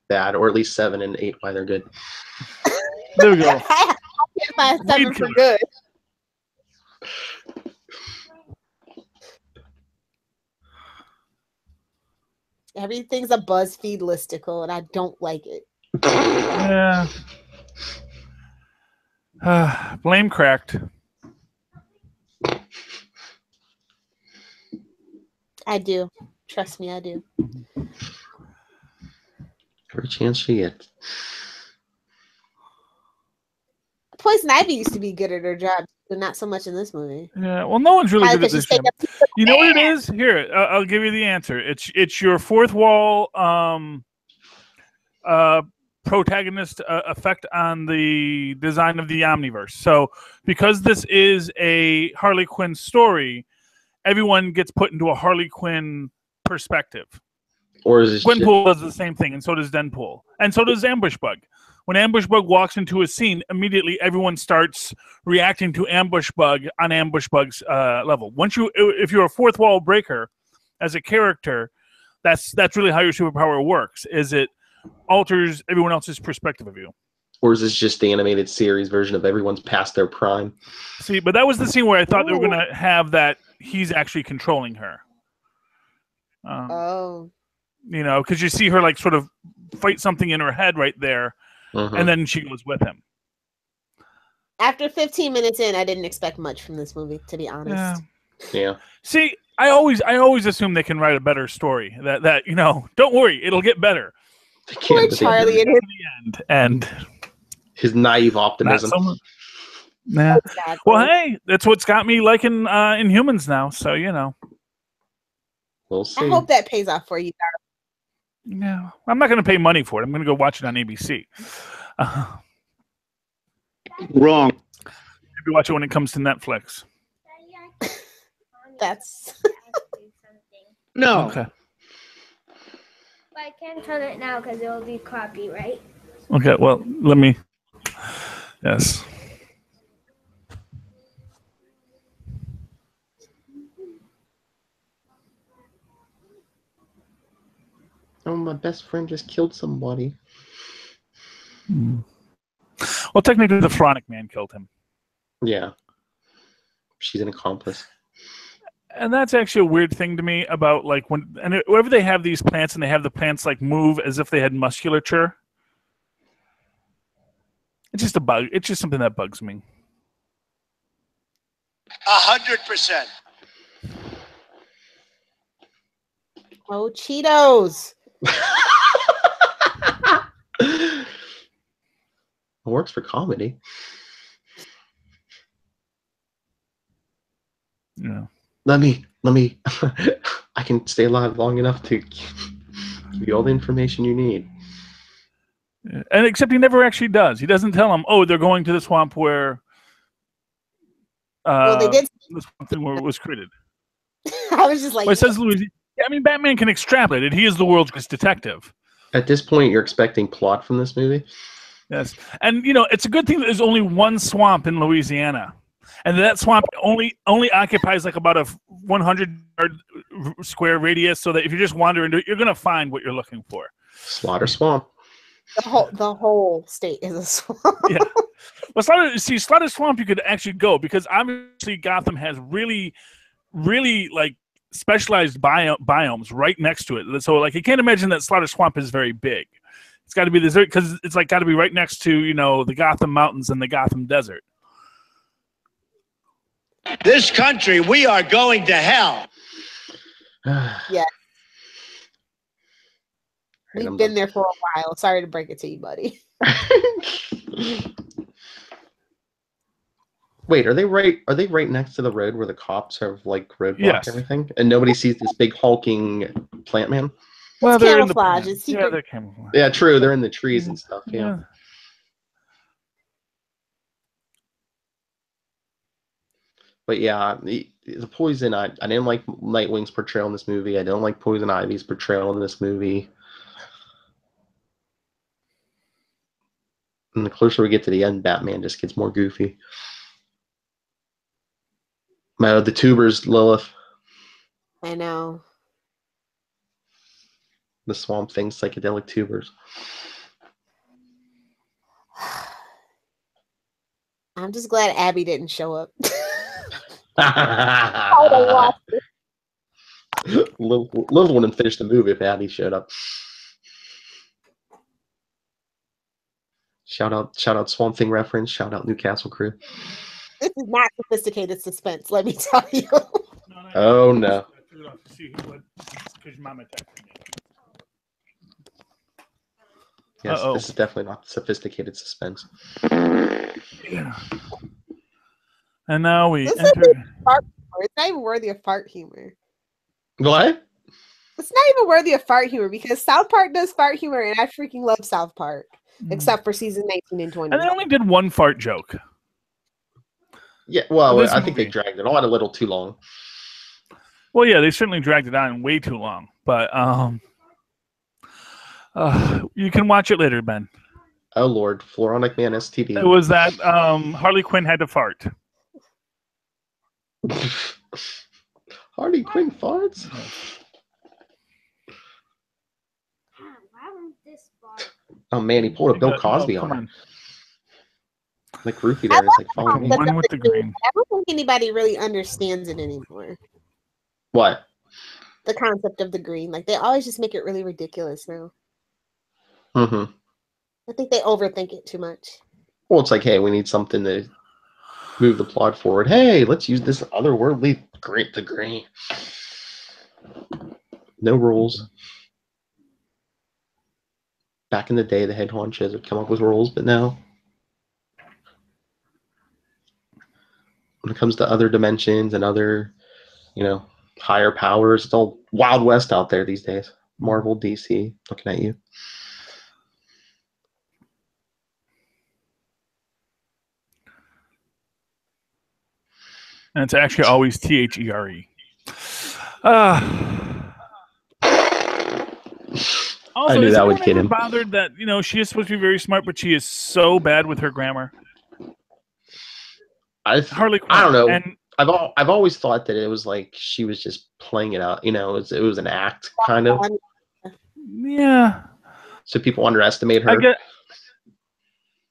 bad, or at least 7 and 8 why they're good. There we go. I can't find 7 for good. Everything's a BuzzFeed listicle, and I don't like it. Yeah. Blame cracked. I do. Trust me, I do. Every chance she gets. Poison Ivy used to be good at her job, but not so much in this movie. Yeah, well, no one's really Probably good at this show. You know what it is? Here, I'll give you the answer. It's your fourth wall protagonist effect on the design of the Omniverse. So, because this is a Harley Quinn story, everyone gets put into a Harley Quinn perspective. Or is it Gwenpool does the same thing, and so does Denpool, and so does Ambush Bug. When Ambush Bug walks into a scene, immediately everyone starts reacting to Ambush Bug on Ambush Bug's level. If you're a fourth wall breaker as a character, that's really how your superpower works. Is it alters everyone else's perspective of you? Or is this just the animated series version of everyone's past their prime? See, but that was the scene where I thought they were going to have that he's actually controlling her. You know, because you see her like sort of fight something in her head right there, and then she goes with him. After 15 minutes in, I didn't expect much from this movie, to be honest. Yeah. See, I always assume they can write a better story. That you know, don't worry, it'll get better. Poor Charlie and his and his naive optimism. Yeah. Exactly. Well, hey, that's what's got me liking Inhumans now. So you know, we'll see. I hope that pays off for you, darling. Yeah, I'm not going to pay money for it. I'm going to go watch it on ABC. Wrong. Maybe watch it when it comes to Netflix. That's no. Okay. But I can't turn it now because it will be copyright. Okay. Well, let me. Yes. Oh, my best friend just killed somebody. Well, technically, the Phronic Man killed him. Yeah. She's an accomplice. And that's actually a weird thing to me about like whenever they have these plants and they have the plants like move as if they had musculature. It's just a bug. It's just something that bugs me. 100%. Oh, Cheetos. It works for comedy. Yeah. Let me I can stay alive long enough to give you all the information you need. And except he never actually does. He doesn't tell them, oh, they're going to the swamp where well, they did the swamp thing where it was created. I was just like, well, it says Louisiana. I mean, Batman can extrapolate it. He is the world's greatest detective. At this point, you're expecting plot from this movie? Yes. And, you know, it's a good thing that there's only one swamp in Louisiana. And that swamp only occupies like about a 100-yard square radius, so that if you just wander into it, you're going to find what you're looking for. Slaughter Swamp. The whole state is a swamp. Yeah. Well, Slaughter Swamp you could actually go, because obviously Gotham has really, really like specialized biomes right next to it. So like you can't imagine that Slaughter Swamp is very big. It's got to be desert because it's like got to be right next to, you know, the Gotham Mountains and the Gotham Desert. This country, we are going to hell. Yeah. We've been there for a while. Sorry to break it to you, buddy. Wait, are they right next to the road where the cops have like roadblocked everything, and nobody sees this big hulking plant man? Well, it's they're camouflage. In it's secret. Yeah, they're camouflage. Yeah, true. They're in the trees and stuff. Yeah. But yeah, the Poison. I didn't like Nightwing's portrayal in this movie. I don't like Poison Ivy's portrayal in this movie. And the closer we get to the end, Batman just gets more goofy. The tubers, Lilith. I know. The Swamp Thing psychedelic tubers. I'm just glad Abby didn't show up. Lilith wouldn't finish the movie if Abby showed up. Shout out Swamp Thing reference. Shout out Newcastle crew. This is not sophisticated suspense, let me tell you. Oh no. Yes, this is definitely not sophisticated suspense. Yeah. And now we enter. It's not even worthy of fart humor. What? It's not even worthy of fart humor because South Park does fart humor, and I freaking love South Park, except for season 19 and 20. And they only did one fart joke. Yeah, well, I think they dragged it on a little too long. Well, yeah, they certainly dragged it on way too long. But you can watch it later, Ben. Oh Lord, Floronic Man STD. It was that Harley Quinn had to fart. Harley Quinn farts? Oh man, he pulled a Bill Cosby on him. Like Rufy there is like following me. One with the green. I don't think anybody really understands it anymore. What? The concept of the green. Like they always just make it really ridiculous now. Mm-hmm. I think they overthink it too much. Well, it's like, hey, we need something to move the plot forward. Hey, let's use this otherworldly the green. No rules. Back in the day, the head honchos would come up with rules, but now, when it comes to other dimensions and other, higher powers, it's all Wild West out there these days. Marvel, DC, looking at you. And it's actually always THERE. Also, I knew that would kid him. Bothered that she is supposed to be very smart, but she is so bad with her grammar. Harley Quinn. I don't know. And I've always thought that it was like she was just playing it out. It was an act, kind of. Yeah. So people underestimate her.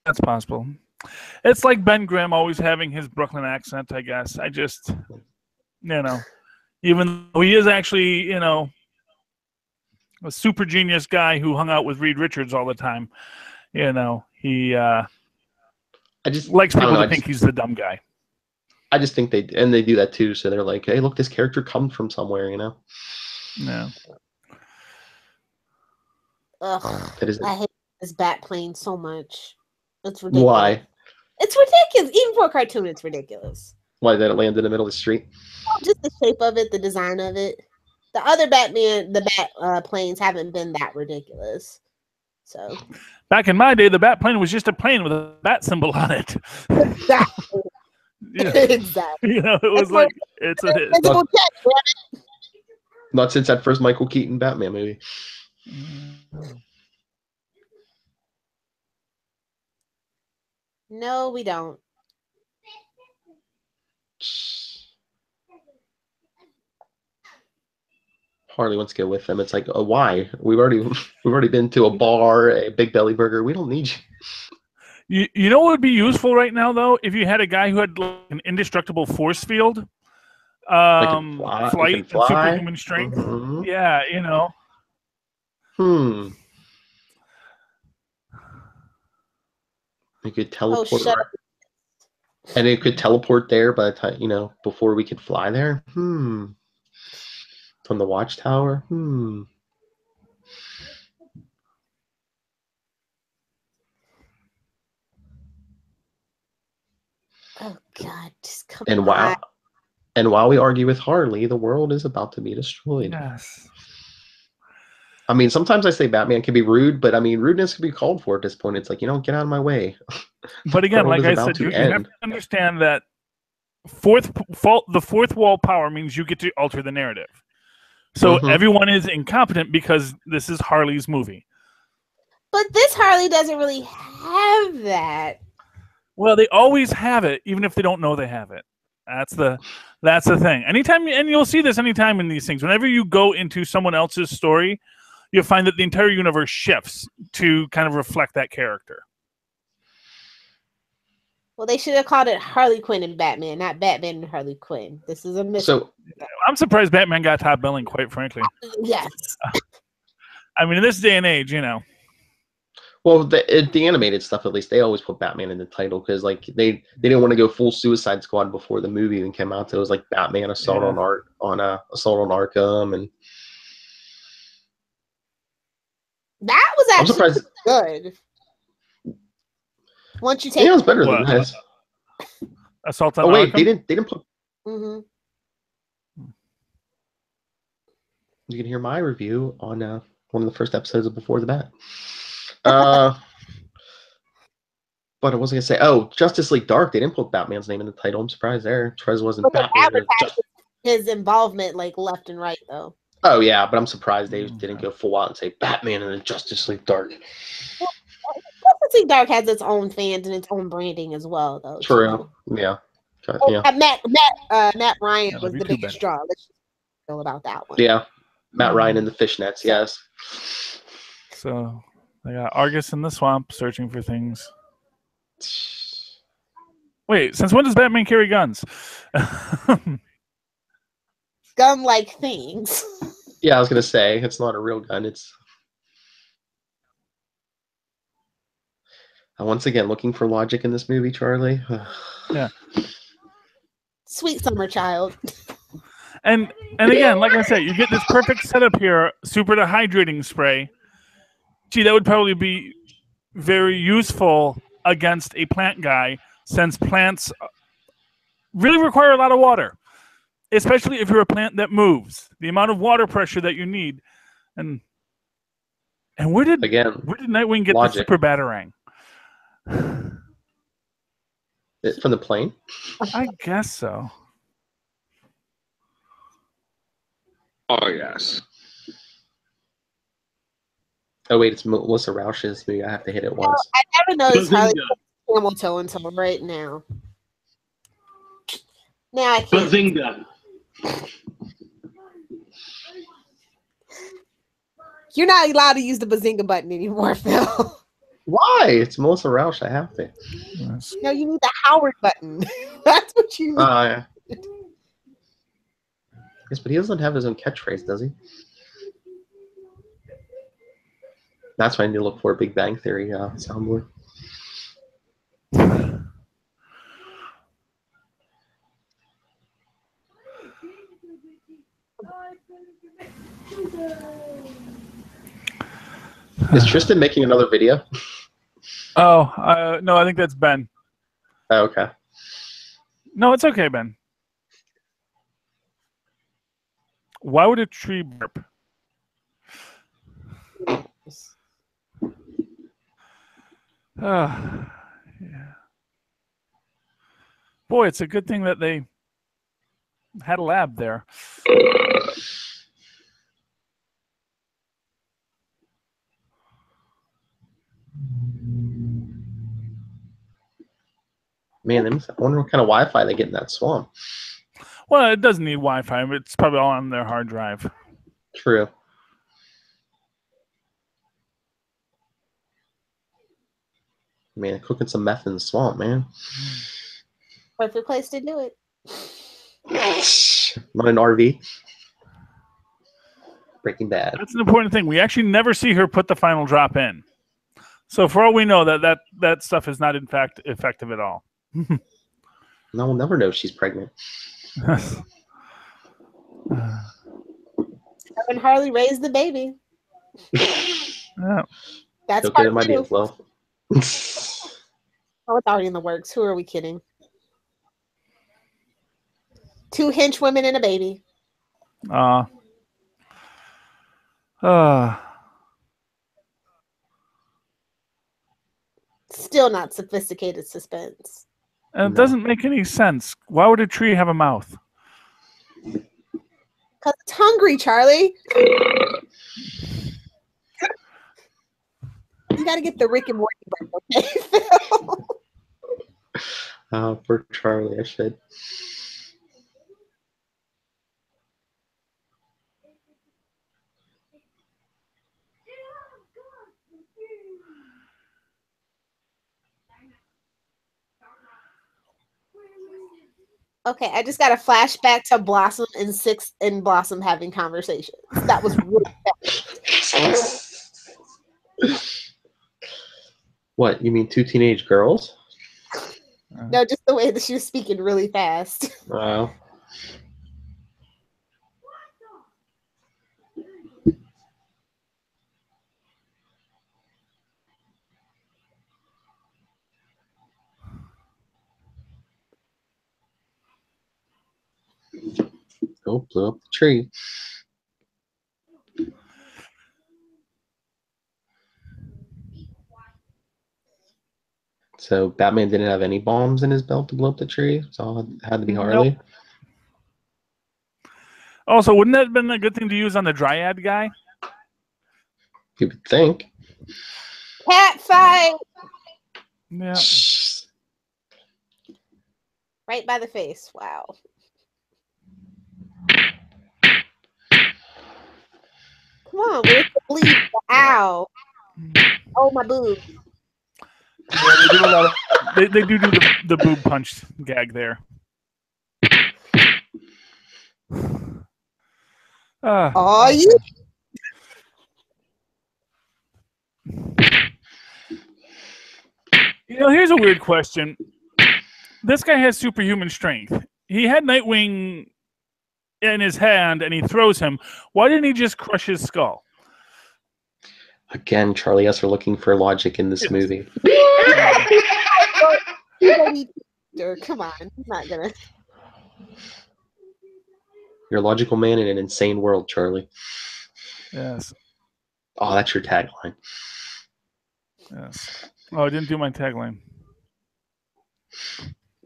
That's possible. It's like Ben Grimm always having his Brooklyn accent, I guess. I just, even though he is actually, a super genius guy who hung out with Reed Richards all the time, he I just likes people to think he's the dumb guy. I just think they do that too. So they're like, hey, look, this character comes from somewhere, Yeah. Ugh, I hate this bat plane so much. It's ridiculous. Why? It's ridiculous. Even for a cartoon, it's ridiculous. Why did it land in the middle of the street? Just the shape of it, the design of it. The other bat planes haven't been that ridiculous. So back in my day, the bat plane was just a plane with a bat symbol on it. Exactly. Exactly. It was like it's a not since that first Michael Keaton Batman movie. No, we don't. Harley wants to go with them. It's like, why? We've already been to a bar, a Big Belly Burger. We don't need you. You know what would be useful right now, though? If you had a guy who had an indestructible force field, flight, and superhuman strength. Mm-hmm. Yeah, You could teleport, and it could teleport there by the time before we could fly there. From the watchtower. Oh God, just come on. And while we argue with Harley, the world is about to be destroyed. Yes. I mean, sometimes I say Batman can be rude, but I mean, rudeness can be called for at this point. It's like, get out of my way. But again, like I said, you have to understand that the fourth wall power means you get to alter the narrative. So everyone is incompetent because this is Harley's movie. But this Harley doesn't really have that. Well, they always have it, even if they don't know they have it. That's the thing. Anytime, and you'll see this anytime in these things. Whenever you go into someone else's story, you'll find that the entire universe shifts to kind of reflect that character. Well, they should have called it Harley Quinn and Batman, not Batman and Harley Quinn. This is a mystery. So I'm surprised Batman got top billing, quite frankly. Yes. I mean, in this day and age, you know. well, the animated stuff, at least, they always put Batman in the title because like they didn't want to go full Suicide Squad before the movie even came out. So it was like Batman Assault on Arkham, and That was I'm actually surprised. good. Once you take Yeah, it was better than this. Assault on Oh wait, Arkham? they didn't put. Mhm. You can hear my review on one of the first episodes of Before the Bat. But I was gonna say, oh, Justice League Dark. They didn't put Batman's name in the title. I'm surprised there. Trez wasn't But they Batman. advertised his involvement like left and right though. Oh yeah, but I'm surprised they didn't go full out and say Batman and then Justice League Dark. Justice League Dark has its own fans and its own branding as well, though. True. Yeah. Oh, Yeah. Matt Ryan That was would the be too biggest bad. draw. Let's just feel about that one. Yeah. Matt Ryan and the Fishnets. Yes. So they got Argus in the swamp searching for things. Wait, since when does Batman carry guns? Gun-like things. Yeah, I was gonna say it's not a real gun. It's once again looking for logic in this movie, Charlie. Yeah. Sweet summer child. And again, like I said, you get this perfect setup here, super dehydrating spray. Gee, that would probably be very useful against a plant guy, since plants really require a lot of water, especially if you're a plant that moves. The amount of water pressure that you need, and where did Nightwing get the super batarang? From the plane? I guess so. Oh, yes. Oh, wait, it's Melissa Rauch's movie. I have to hit it once. I never noticed Harley camel toe until right now. Now I can't. Bazinga. You're not allowed to use the Bazinga button anymore, Phil. Why? It's Melissa Rauch. I have to. Yes. No, you need the Howard button. That's what you need. Yeah. Yes, but he doesn't have his own catchphrase, does he? That's why I need to look for a Big Bang Theory soundboard. Is Tristan making another video? Oh, no, I think that's Ben. Oh, okay. No, it's okay, Ben. Why would a tree burp? Yeah. Boy, it's a good thing that they had a lab there. Man, I wonder what kind of Wi-Fi they get in that swamp. Well, it doesn't need Wi-Fi, but it's probably all on their hard drive. True. Man, cooking some meth in the swamp, man. Perfect place to do it. Not an RV. Breaking Bad. That's an important thing. We actually never see her put the final drop in. So for all we know, that stuff is not in fact effective at all. No, we'll never know she's pregnant. Having Harley raise the baby. Yeah. That's Okay, part it might be a two. flow. Oh, it's already in the works. Who are we kidding? 2 hench women and a baby. Still not sophisticated suspense. And it doesn't make any sense. Why would a tree have a mouth? Because it's hungry, Charlie. You got to get the Rick and Morty break, okay? For Charlie, I should. Okay, I just got a flashback to Blossom and Six and Blossom having conversations. That was really fast. What, you mean two teenage girls? No, just the way that she was speaking really fast. Wow. Oh, blew up the tree. So Batman didn't have any bombs in his belt to blow up the tree, so it had to be Harley. Nope. Also, wouldn't that have been a good thing to use on the Dryad guy? You would think. Cat fight! Yeah. Right by the face. Wow. Come on, where's the bleed? Ow. Oh, my boob. Yeah, they do a lot of, they do the boob punch gag there. Oh, you. You know, here's a weird question. This guy has superhuman strength. He had Nightwing in his hand and he throws him. Why didn't he just crush his skull? Again, Charlie S. are looking for logic in this movie. Come on, I'm not gonna. You're a logical man in an insane world, Charlie. Yes. Oh, that's your tagline. Yes. Oh, I didn't do my tagline.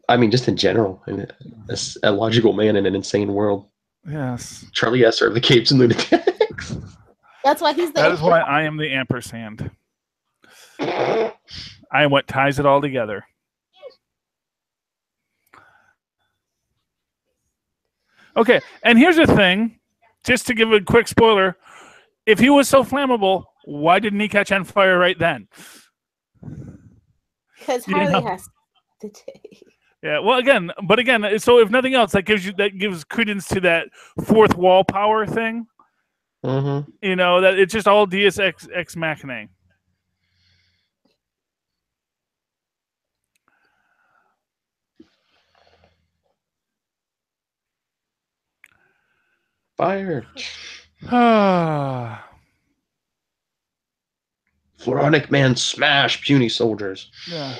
I mean, just in general, a logical man in an insane world. Yes. Charlie S. are the Capes and Lunatics. That's why he's the. That is why I am the ampersand. I am what ties it all together. Okay, and here's the thing, just to give a quick spoiler, if he was so flammable, why didn't he catch on fire right then? Because Harley has to take. Yeah, well, again, so if nothing else, that gives credence to that fourth wall power thing. Mm-hmm. You know, that it's just all Deus Ex Machina. Fire. Floronic Man smash puny soldiers. Yeah.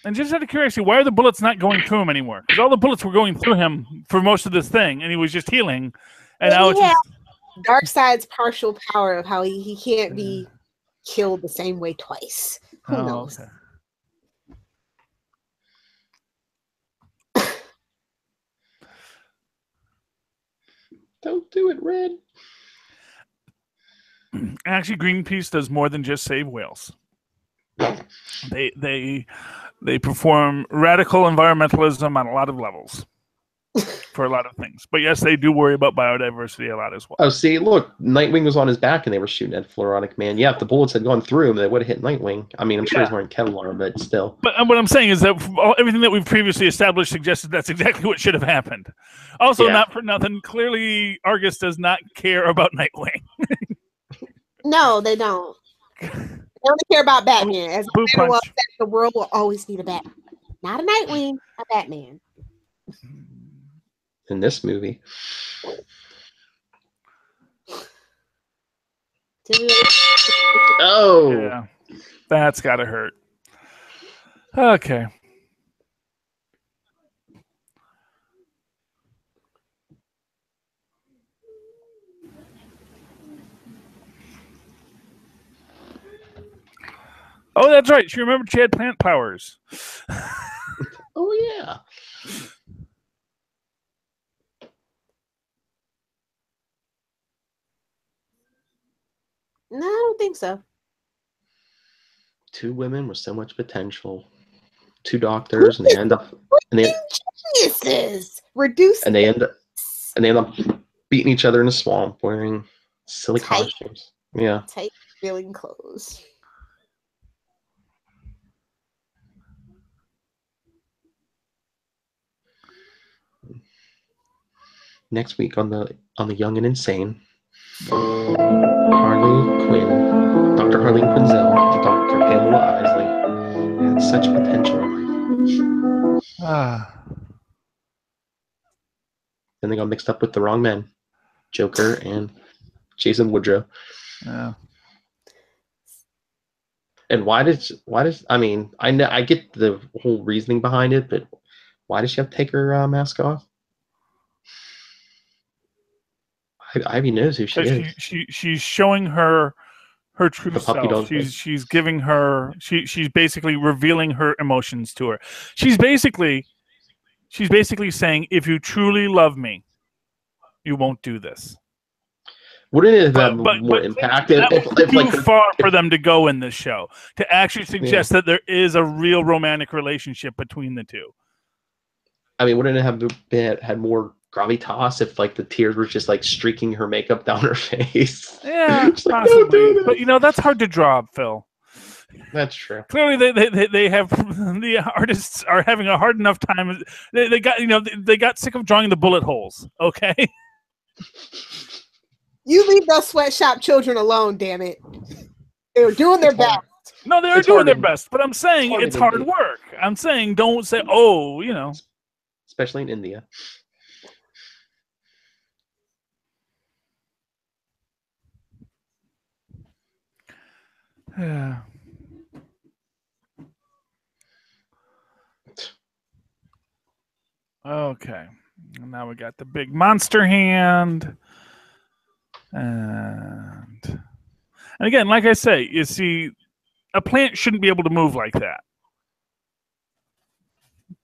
And just out of curiosity, why are the bullets not going through him anymore? Because all the bullets were going through him for most of this thing, and he was just healing. And now it's just... Darkseid's partial power of how he can't be killed the same way twice. Who knows? Okay. Don't do it, Red. Actually, Greenpeace does more than just save whales. They perform radical environmentalism on a lot of levels for a lot of things. But yes, they do worry about biodiversity a lot as well. Oh, see, look, Nightwing was on his back and they were shooting at Floronic Man. Yeah, if the bullets had gone through him, they would have hit Nightwing. I mean, I'm sure he's wearing Kevlar, but still. But what I'm saying is that everything that we've previously established suggested that's exactly what should have happened. Also, not for nothing, clearly Argus does not care about Nightwing. No, they don't. They only care about Batman. As the world will always need a Batman. Not a Nightwing, a Batman. In this movie. Oh! Yeah. That's gotta hurt. Okay. Oh, that's right. She remembered she had plant powers. Oh, yeah. No, I don't think so. two women with so much potential, two doctors, and they end up geniuses. Reduce and they end up beating each other in a swamp wearing silly costumes. Yeah. Tight feeling clothes. Next week on the Young and Insane, Harley Quinn, Dr. Harley Quinzel, Dr. Pamela Isley had such potential in life. Then they got mixed up with the wrong men, Joker and Jason Woodrow. Yeah. And why does I mean I get the whole reasoning behind it, but why does she have to take her mask off? Ivy knows who she is. She's showing her true self. She's giving her she's basically revealing her emotions to her. She's basically saying, if you truly love me, you won't do this. Wouldn't it have more impact? That would be too far for them to go in this show to actually suggest that there is a real romantic relationship between the two. I mean, wouldn't it have had more gravitas if like the tears were just like streaking her makeup down her face? Yeah, possibly. But that's hard to draw, Phil. That's true. Clearly, they have the artists are having a hard enough time. They got sick of drawing the bullet holes. Okay. You leave those sweatshop children alone, damn it. They were doing their best. No, they were doing their best, but I'm saying it's hard work. I'm saying don't say, especially in India. Yeah. Okay. Now we got the big monster hand. And again, like I say, you see, a plant shouldn't be able to move like that.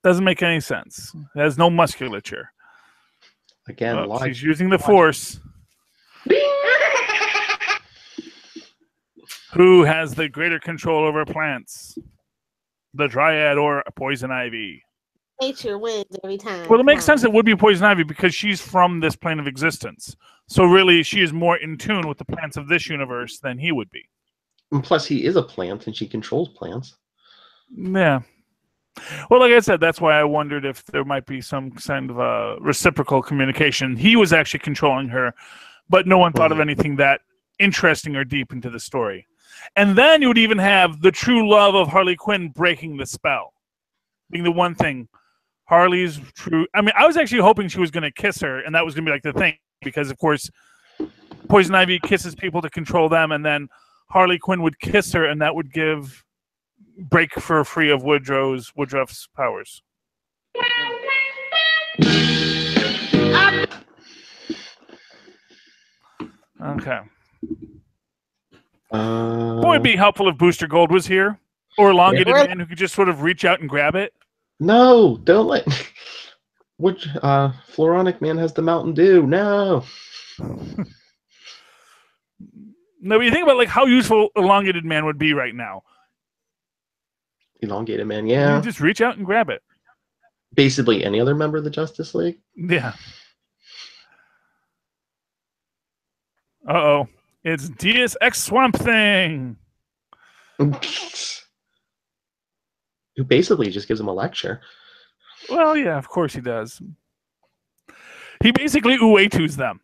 Doesn't make any sense. It has no musculature. Again, she's using the force. Who has the greater control over plants? The Dryad or Poison Ivy? Nature wins every time. Well, it makes sense it would be Poison Ivy because she's from this plane of existence. So really, she is more in tune with the plants of this universe than he would be. And plus, he is a plant, and she controls plants. Yeah. Well, like I said, that's why I wondered if there might be some kind of a reciprocal communication. He was actually controlling her, but no one thought of anything that interesting or deep into the story. And then you would even have the true love of Harley Quinn breaking the spell. Being the one thing. Harley's true... I mean, I was actually hoping she was going to kiss her, and that was going to be like the thing. Because, of course, Poison Ivy kisses people to control them, and then Harley Quinn would kiss her, and that would break her free of Woodruff's powers. Okay. Boy, it'd be helpful if Booster Gold was here, or Elongated Man who could just sort of reach out and grab it. No, don't let. Which Floronic Man has the Mountain Dew? No. No, but you think about like how useful Elongated Man would be right now. Elongated Man, yeah. You just reach out and grab it. Basically, any other member of the Justice League. Yeah. Uh-oh. It's Deus Ex Swamp Thing. Who basically just gives him a lecture. Well, yeah, of course he does. He basically Uetus them.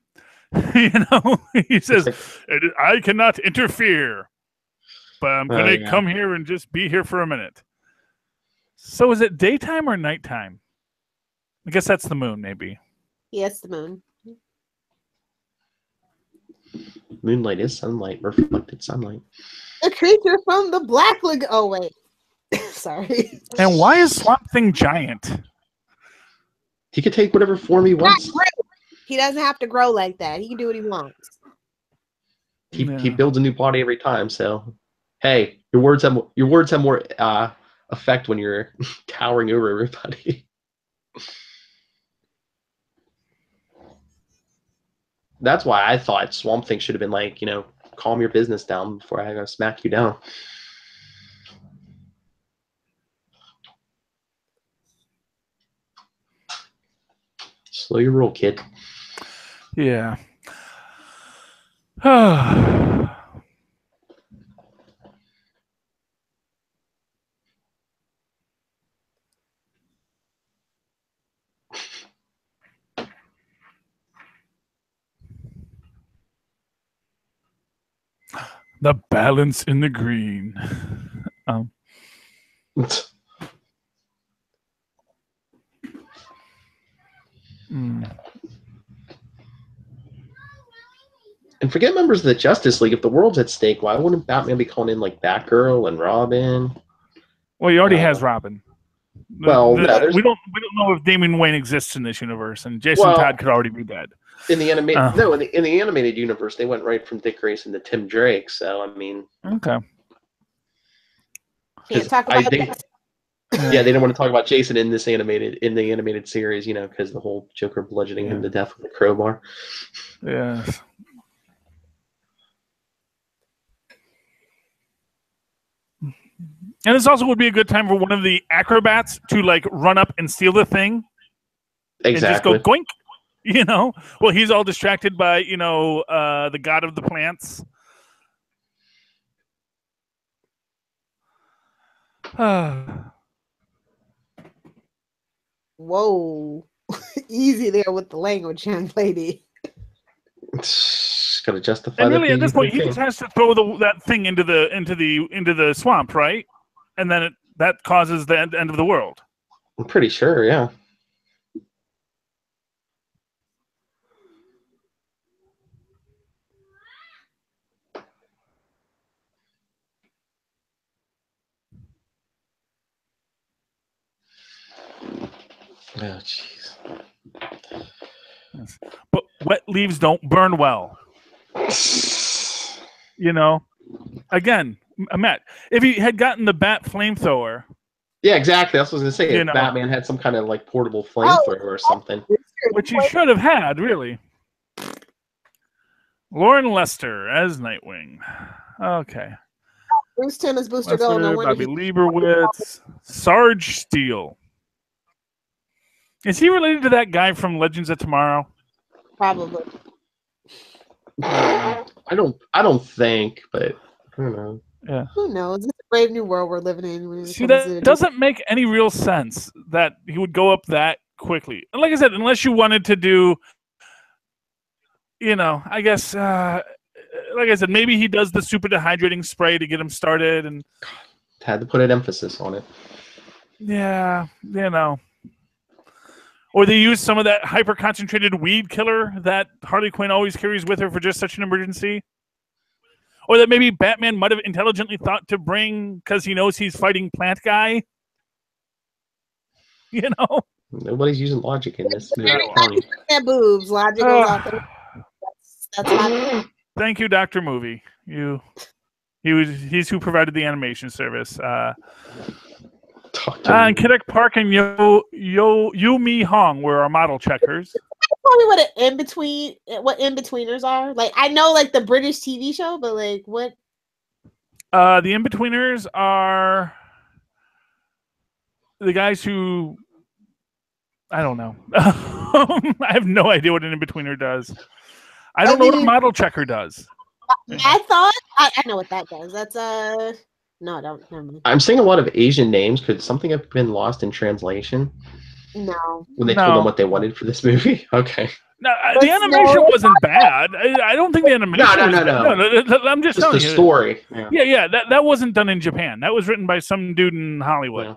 He says, I cannot interfere, but I'm going to come here and just be here for a minute. So is it daytime or nighttime? I guess that's the moon, maybe. Yes, the moon. Moonlight is sunlight, reflected sunlight. A creature from the Black Lagoon. Oh, wait. Sorry. And why is Swamp Thing giant? He could take whatever form he wants. He doesn't have to grow like that. He can do what he wants. He builds a new body every time. So, hey, your words have more effect when you're towering over everybody. That's why I thought Swamp Thing should have been like, calm your business down before I go smack you down. Slow your roll, kid. Yeah. The balance in the green. And forget members of the Justice League. If the world's at stake, why wouldn't Batman be calling in like Batgirl and Robin? Well, he already has Robin. Well, no, we don't know if Damian Wayne exists in this universe, and Jason Todd could already be dead. In the animated universe, they went right from Dick Grayson to Tim Drake. So I mean, okay. Can't talk about yeah, they don't want to talk about Jason in the animated series, you know, because the whole Joker bludgeoning him to death with a crowbar. Yes. And this also would be a good time for one of the acrobats to like run up and steal the thing. Exactly. And just go goink. You know? Well, he's all distracted by, you know, the god of the plants. Whoa. Easy there with the language, young lady. Got to justify. And really, at this point, he just has to throw that thing into the swamp, right? And then that causes the end of the world. I'm pretty sure, yeah. Oh, jeez. But wet leaves don't burn well. You know? Again, Matt, if he had gotten the bat flamethrower. Yeah, exactly. That's what I was going to say. If know. Batman had some kind of like portable flamethrower or something. Which he should have had, really. Lauren Lester as Nightwing. Okay. Bruce Timmons, Booster Gold. No wonder Bobby Leibowitz. Sarge Steele. Is he related to that guy from Legends of Tomorrow? Probably. I don't think, but I don't know. Yeah. Who knows? It's a brave new world we're living in. See, that doesn't make any real sense that he would go up that quickly. And like I said, unless you wanted to do, you know, I guess, like I said, maybe he does the super dehydrating spray to get him started, and had to put an emphasis on it. Yeah, you know. Or they use some of that hyper-concentrated weed killer that Harley Quinn always carries with her for just such an emergency. Or that maybe Batman might have intelligently thought to bring because he knows he's fighting Plant Guy. You know? Nobody's using logic in this movie. Boobs. Logic goes out there. That's Thank you, Dr. Movie. He's who provided the animation service. And Kiddick Park and Yu Mi Hong were our model checkers. Probably what in-betweeners are. Like I know like the British TV show, but like what? The in-betweeners are the guys who I don't know. I have no idea what an in-betweener does. I don't know what a model checker does. I thought I know what that does. That's no, I don't. Never mind. I'm seeing a lot of Asian names. Could something have been lost in translation? No. When they told them what they wanted for this movie? Okay. No, the animation wasn't bad. I don't think the animation. No. I'm just telling the you. Story. Yeah. That wasn't done in Japan. That was written by some dude in Hollywood. Yeah.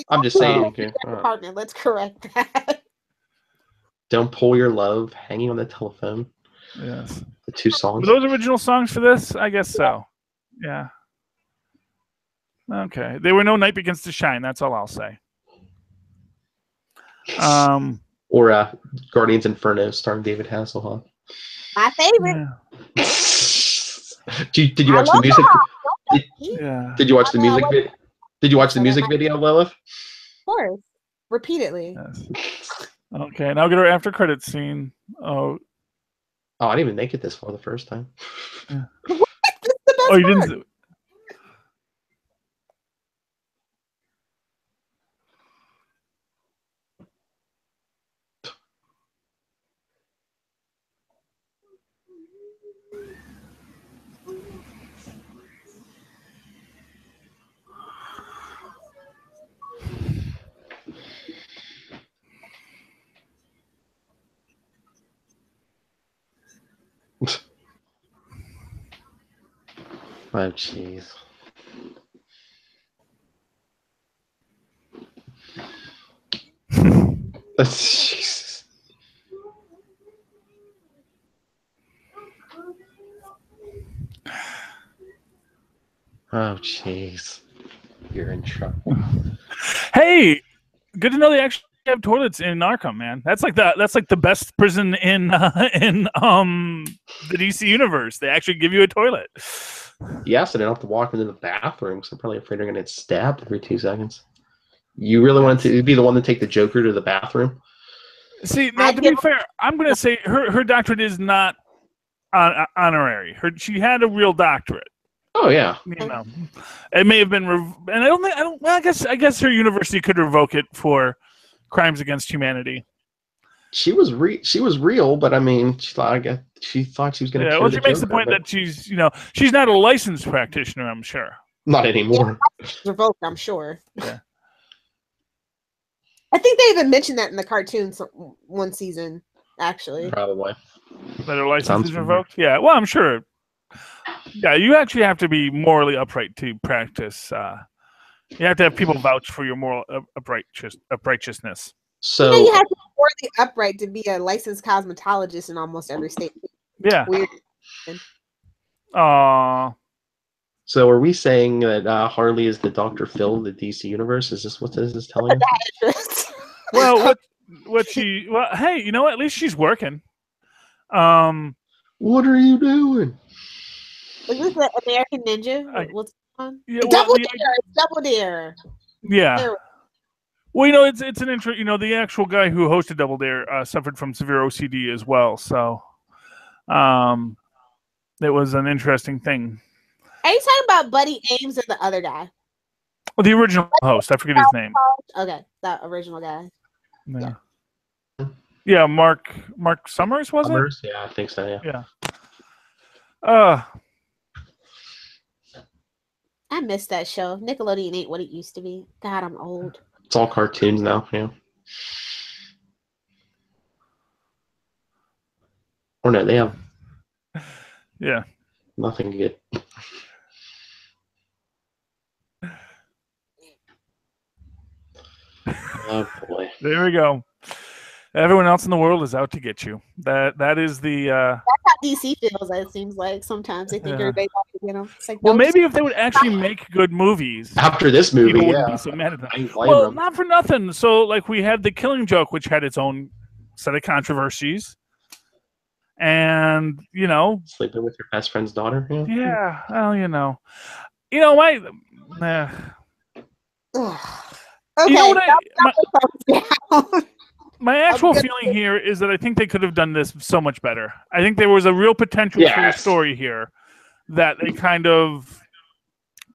I'm just saying. Partner, let's correct that. Don't Pull Your Love, Hanging on the Telephone. Yes. The two songs. Were those original songs for this? I guess so. Yeah. Okay. There were no Night Begins to Shine. That's all I'll say. Or Guardians Inferno starring David Hasselhoff. My favorite. Yeah. Did you watch the music? Did you watch the music video? Did you watch the music video, Lilith? Of course. Repeatedly. Yes. Okay, now get our after credits scene. Oh, I didn't even make it this far the first time. Yeah. What? This is the best you part. didn't. Oh, jeez. Jesus. Oh, jeez. You're in trouble. Hey, good to know they actually have toilets in Arkham, man. That's like the best prison in the DC universe. They actually give you a toilet. Yeah, so they don't have to walk into the bathroom. So I'm probably afraid they're gonna get stabbed every 2 seconds. You really want to be the one to take the Joker to the bathroom? See, now to be fair, I'm gonna say her doctorate is not honorary. She had a real doctorate. Oh yeah. You know, it may have been, and I guess her university could revoke it for crimes against humanity. She was real, but I mean, she thought she was going to. Yeah, well, she makes the point that she's not a licensed practitioner. I'm sure. Not anymore. Yeah, revoked, I'm sure. Yeah. I think they even mentioned that in the cartoons one season, actually. Probably. That her license is revoked. Yeah. Well, I'm sure. Yeah, you actually have to be morally upright to practice. You have to have people vouch for your moral uprightness. So you have to be morally upright to be a licensed cosmetologist in almost every state. Yeah. Weird. So are we saying that Harley is the Dr. Phil of the DC universe? Is this what this is telling us? Well, hey, you know what? At least she's working. What are you doing? Is this the American Ninja? What's on? Yeah, Double Dare. Yeah. Well, it's an intro. The actual guy who hosted Double Dare suffered from severe OCD as well. So, it was an interesting thing. Are you talking about Buddy Ames or the other guy? Well, the original host. I forget his name. Okay, that original guy. Yeah, Mark Summers, was it? Yeah, I think so. Yeah. I missed that show. Nickelodeon ain't what it used to be. God, I'm old. It's all cartoons now. Yeah. Or no, they have. Yeah. Nothing good. Oh boy. There we go. Everyone else in the world is out to get you. That is the. That's how DC feels. It seems like sometimes they think everybody's out to get them. It's like, well, maybe if they would actually make good movies after this movie, people wouldn't be so mad at them. Well, not for nothing. So, like, we had The Killing Joke, which had its own set of controversies, and sleeping with your best friend's daughter. Yeah. Well, Okay. My actual feeling here is that I think they could have done this so much better. I think there was a real potential for a story here that they kind of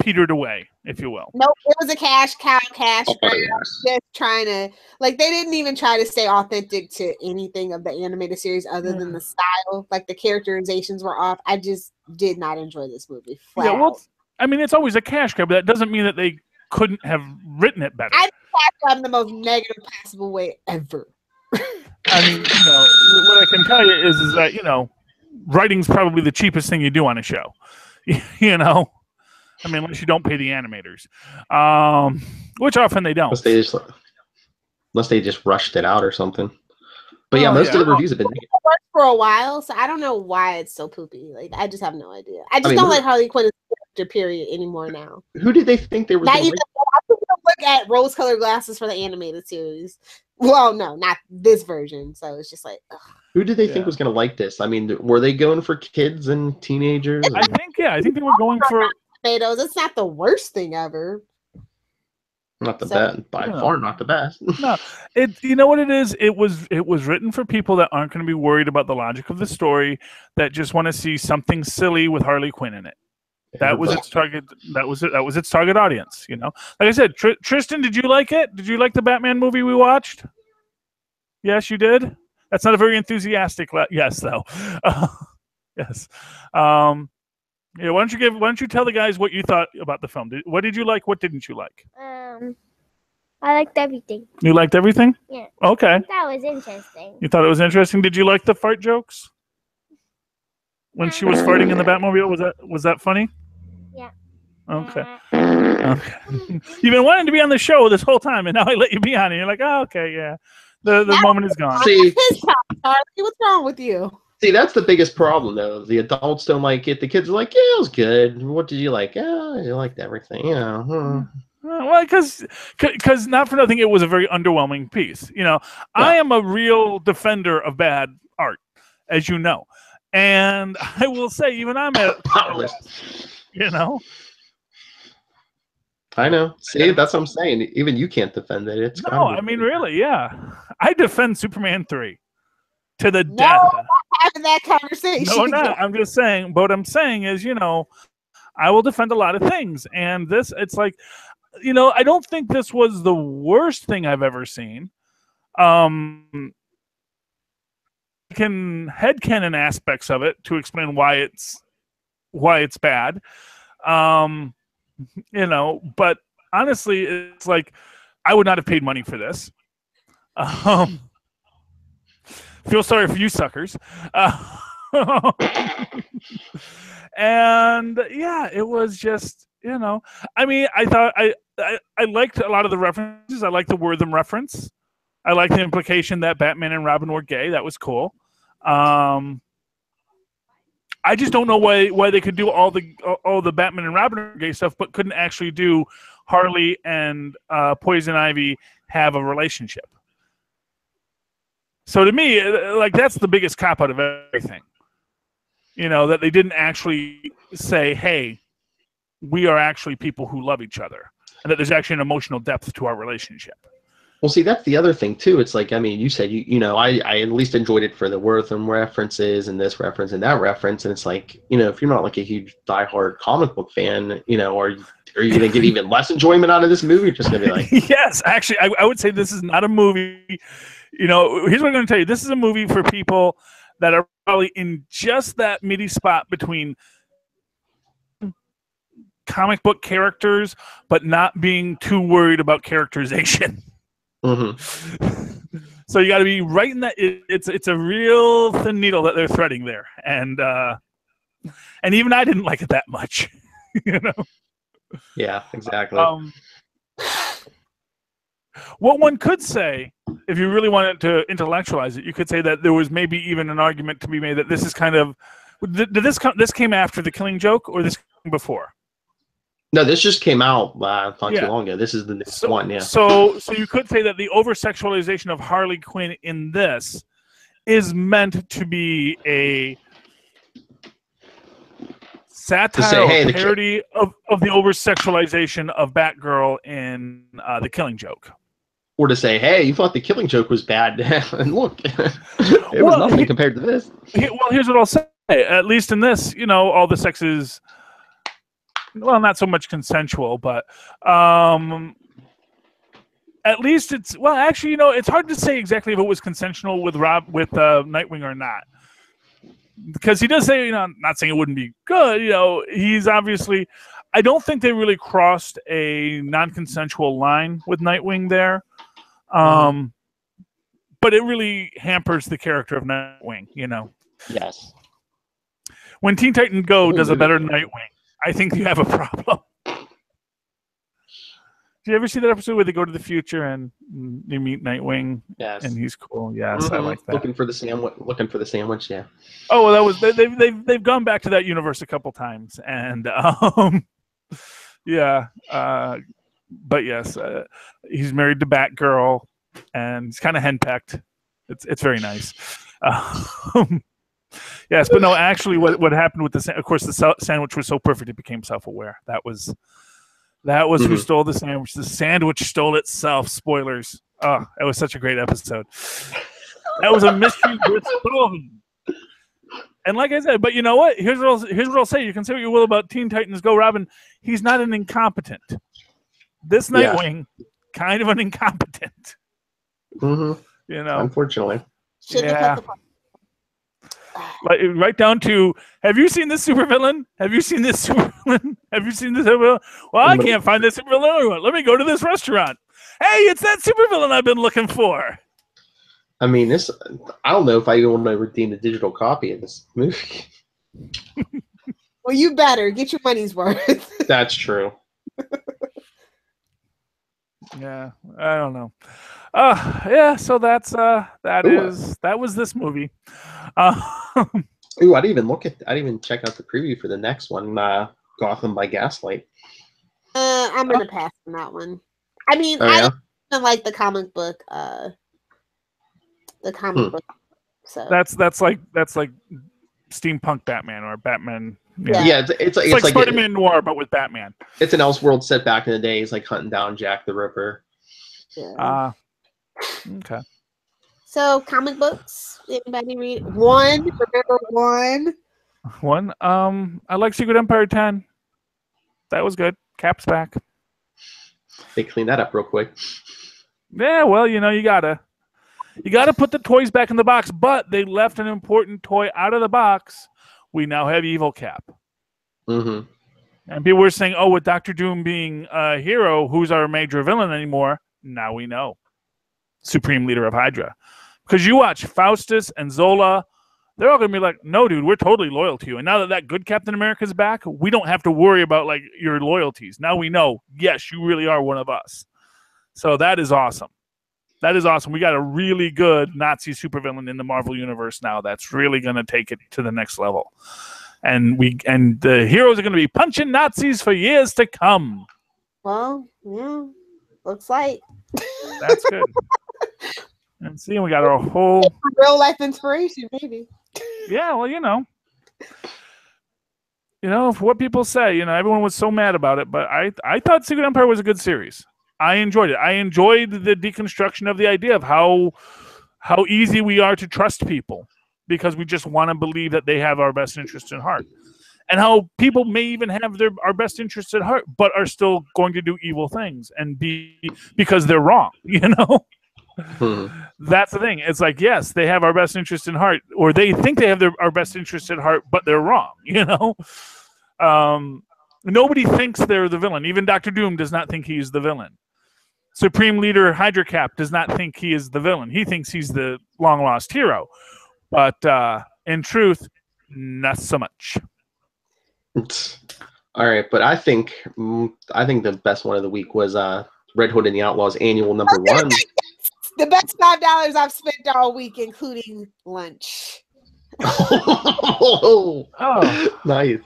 petered away, if you will. Nope, it was a cash grab, just trying to, like, they didn't even try to stay authentic to anything of the animated series other than the style. Like, the characterizations were off. I just did not enjoy this movie. Yeah, well, I mean, it's always a cash grab, but that doesn't mean that they couldn't have written it better. I think that's in the most negative possible way ever. I mean, what I can tell you is that, writing's probably the cheapest thing you do on a show. I mean, unless you don't pay the animators, which often they don't. Unless they just rushed it out or something. But yeah, most of the reviews have been negative. It worked for a while, so I don't know why it's so poopy. Like, I just have no idea. I don't like Harley Quinn's character, period, anymore now. Who did they think they were? Not even. I look at rose-colored glasses for the animated series. Well, no, not this version. So it's just like, ugh. Who did they think was going to like this? I mean, were they going for kids and teenagers? I think they were going for tomatoes. It's not the worst thing ever. Not the best, by far not the best. No, you know what it is? It was written for people that aren't going to be worried about the logic of the story, that just want to see something silly with Harley Quinn in it. That was its target. That was its target audience. Like I said, Tristan, did you like it? Did you like the Batman movie we watched? Yes, you did. That's not a very enthusiastic yes, though. Yes. Yeah. Why don't you tell the guys what you thought about the film? What did you like? What didn't you like? I liked everything. You liked everything? Yeah. Okay. That was interesting. You thought it was interesting. Did you like the fart jokes? When she was farting in the Batmobile, was that funny? Yeah. Okay. Okay. You've been wanting to be on the show this whole time, and now I let you be on it. You're like, oh, okay, yeah. The moment is gone. See, what's wrong with you? See, that's the biggest problem, though. The adults don't like it. The kids are like, yeah, it was good. What did you like? Yeah, you liked everything. Yeah. Well, because not for nothing, it was a very underwhelming piece. You know, Yeah. I am a real defender of bad art, as you know. And I will say, even I'm at you know. I know. See, that's what I'm saying. Even you can't defend it. It's no, I mean, really, yeah. I defend Superman 3 to the death. Not having that conversation. No, not. I'm just saying. But what I'm saying is, you know, I will defend a lot of things, and this, it's like, you know, I don't think this was the worst thing I've ever seen. Can headcanon aspects of it to explain why it's bad. You know, but honestly, it's like I would not have paid money for this. Feel sorry for you suckers. And yeah, it was just, you know, I mean, I thought I liked a lot of the references. I liked the Wortham reference. I liked the implication that Batman and Robin were gay. That was cool. I just don't know why they could do all the Batman and Robin gay stuff, but couldn't actually do Harley and Poison Ivy have a relationship. So to me, like, that's the biggest cop out of everything. You know, that they didn't actually say, "Hey, we are actually people who love each other," and that there's actually an emotional depth to our relationship. Well, see, that's the other thing too. It's like, I mean, you said you know, I at least enjoyed it for the Wortham references and this reference and that reference, and it's like, you know, if you're not like a huge diehard comic book fan, you know, are you going to get even less enjoyment out of this movie? You're just going to be like, yes, actually, I would say this is not a movie. You know, here's what I'm going to tell you: this is a movie for people that are probably in just that midi spot between comic book characters, but not being too worried about characterization. Mm-hmm. So you got to be right in that. It's a real thin needle that they're threading there, and even I didn't like it that much. You know. Yeah, exactly. What one could say, if you really wanted to intellectualize it, you could say that there was maybe even an argument to be made that this is kind of this came after The Killing Joke, or this came before. No, this just came out not too long ago. This is the next one, yeah. So you could say that the over-sexualization of Harley Quinn in this is meant to be a satire or parody of the over-sexualization of Batgirl in The Killing Joke. Or to say, hey, you thought The Killing Joke was bad, and look, it was nothing compared to this. Well, here's what I'll say. At least in this, you know, all the sex is, well, not so much consensual, but at least it's, well, actually, you know, it's hard to say exactly if it was consensual with Nightwing or not, because he does say, you know, I'm not saying it wouldn't be good, you know, he's obviously, I don't think they really crossed a non-consensual line with Nightwing there, but it really hampers the character of Nightwing, you know. Yes. When Teen Titans Go does a better Nightwing, I think you have a problem. Did you ever see that episode where they go to the future and they meet Nightwing? Yes. And he's cool. Yes, I like that. Looking for the sandwich. Yeah. Oh, well, that was they've gone back to that universe a couple times, and yeah. But yes, he's married to Batgirl, and he's kind of henpecked. It's very nice. Yes, but no, actually, what happened with of course, the sandwich was so perfect it became self-aware. That was who stole the sandwich. The sandwich stole itself. Spoilers. Oh, that was such a great episode. That was a mystery worth solving. And like I said, but you know what? Here's what I'll say. You can say what you will about Teen Titans Go, Robin. He's not an incompetent. This Nightwing, kind of an incompetent. Mm-hmm. You know, unfortunately. Yeah. Like right down to, have you seen this supervillain? Have you seen this supervillain? Have you seen this supervillain? Well, I can't find this supervillain. Let me go to this restaurant. Hey, it's that supervillain I've been looking for. I mean, I don't know if I even want to redeem a digital copy of this movie. Well, you better get your money's worth. That's true. Yeah, I don't know. Yeah, so that was this movie. Ooh, I didn't even check out the preview for the next one, Gotham by Gaslight. I'm gonna pass on that one. I mean, I don't like the comic book. Book. So that's like steampunk Batman or Batman. Yeah, it's like Spider-Man Noir, but with Batman. It's an Elseworld set back in the days, like hunting down Jack the Ripper. Yeah. Okay. So comic books. Anybody read one? Remember one? One. I like Secret Empire 10. That was good. Cap's back. They cleaned that up real quick. Yeah, well, you gotta put the toys back in the box, but they left an important toy out of the box. We now have Evil Cap. Mm-hmm. And people were saying, oh, with Dr. Doom being a hero, who's our major villain anymore? Now we know. Supreme Leader of Hydra. Because you watch Faustus and Zola, they're all going to be like, no, dude, we're totally loyal to you. And now that good Captain America's back, we don't have to worry about like your loyalties. Now we know, yes, you really are one of us. So that is awesome. That is awesome. We got a really good Nazi supervillain in the Marvel Universe now that's really going to take it to the next level. And the heroes are going to be punching Nazis for years to come. Well, yeah, looks like. That's good. And see, we got our whole real life inspiration, maybe. Yeah, well, for what people say, everyone was so mad about it, but I thought Secret Empire was a good series. I enjoyed it. I enjoyed the deconstruction of the idea of how easy we are to trust people because we just want to believe that they have our best interest in heart. And how people may even have our best interests at heart, but are still going to do evil things and because they're wrong, That's the thing. It's like, yes, they have our best interest in heart, or they think they have our best interest at heart, but they're wrong, Nobody thinks they're the villain. Even Dr. Doom does not think he's the villain. Supreme Leader Hydra Cap does not think he is the villain. He thinks he's the long-lost hero. But in truth, not so much. All right, but I think the best one of the week was Red Hood and the Outlaws annual #1. The best $5 I've spent all week, including lunch. Oh, nice.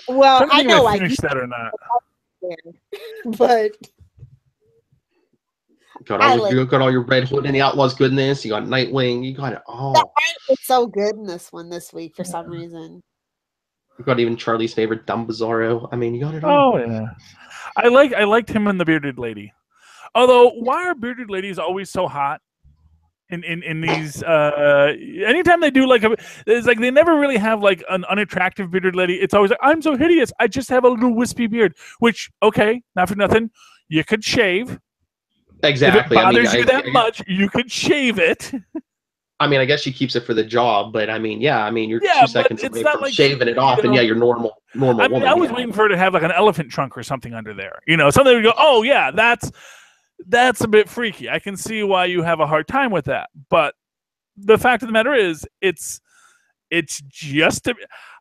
Well, I know I finished that or not, but you got all your Red Hood and the Outlaws goodness. You got Nightwing. You got it all. It's so good in this one this week for some reason. You got even Charlie's favorite Dumb Bizarro. I mean, you got it all. Oh yeah, I liked him and the bearded lady. Although, why are bearded ladies always so hot? In these, anytime they do it's like they never really have like an unattractive bearded lady. It's always like, I'm so hideous. I just have a little wispy beard. Which, okay, not for nothing, you could shave. Exactly. If it bothers you that much, you could shave it. I mean, I guess she keeps it for the job, but I mean, you're 2 seconds away from shaving it off, and you're normal woman. I was waiting for her to have like an elephant trunk or something under there. Something to go, oh yeah, that's a bit freaky. I can see why you have a hard time with that. But the fact of the matter is, it's just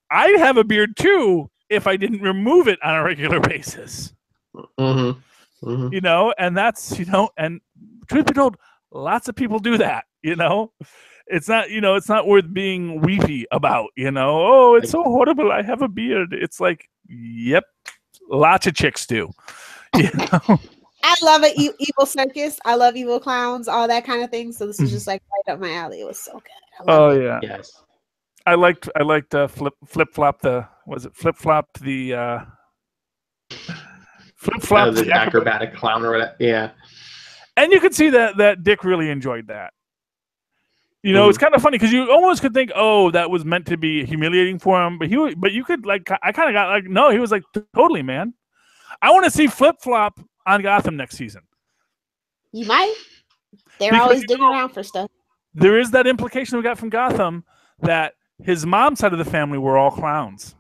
I'd have a beard too if I didn't remove it on a regular basis. Mm-hmm. Mm-hmm. And that's, and truth be told, lots of people do that, It's not worth being weepy about, Oh, it's so horrible. I have a beard. It's like, yep, lots of chicks do, I love an evil circus. I love evil clowns, all that kind of thing. So this was just like right up my alley. It was so good. Yeah. Yes. I liked flip flop the acrobatic clown or whatever. Yeah. And you could see that Dick really enjoyed that. It's kind of funny because you almost could think, oh, that was meant to be humiliating for him, but you could I kind of got no, he was like, totally, man. I want to see Flip Flop on Gotham next season. You might. They're always digging around for stuff. There is that implication we got from Gotham that his mom's side of the family were all clowns.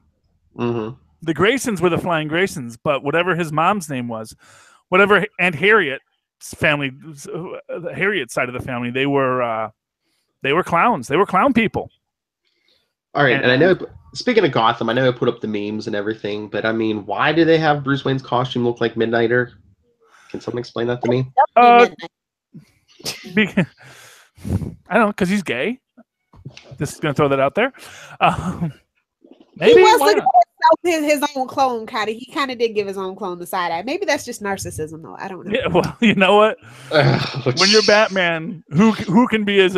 Mm-hmm. The Graysons were the Flying Graysons, but whatever his mom's name was, whatever Aunt Harriet's family, Harriet's side of the family, they were clowns. They were clown people. All right, and I know, speaking of Gotham, I know I put up the memes and everything, but I mean, why do they have Bruce Wayne's costume look like Midnighter? Can someone explain that to me? I don't know, because he's gay. Just gonna throw that out there. Maybe he was looking at his own clone, kind of. He kind of did give his own clone the side eye. Maybe that's just narcissism, though. I don't know. Yeah, well, you know what? When you're Batman, who can be as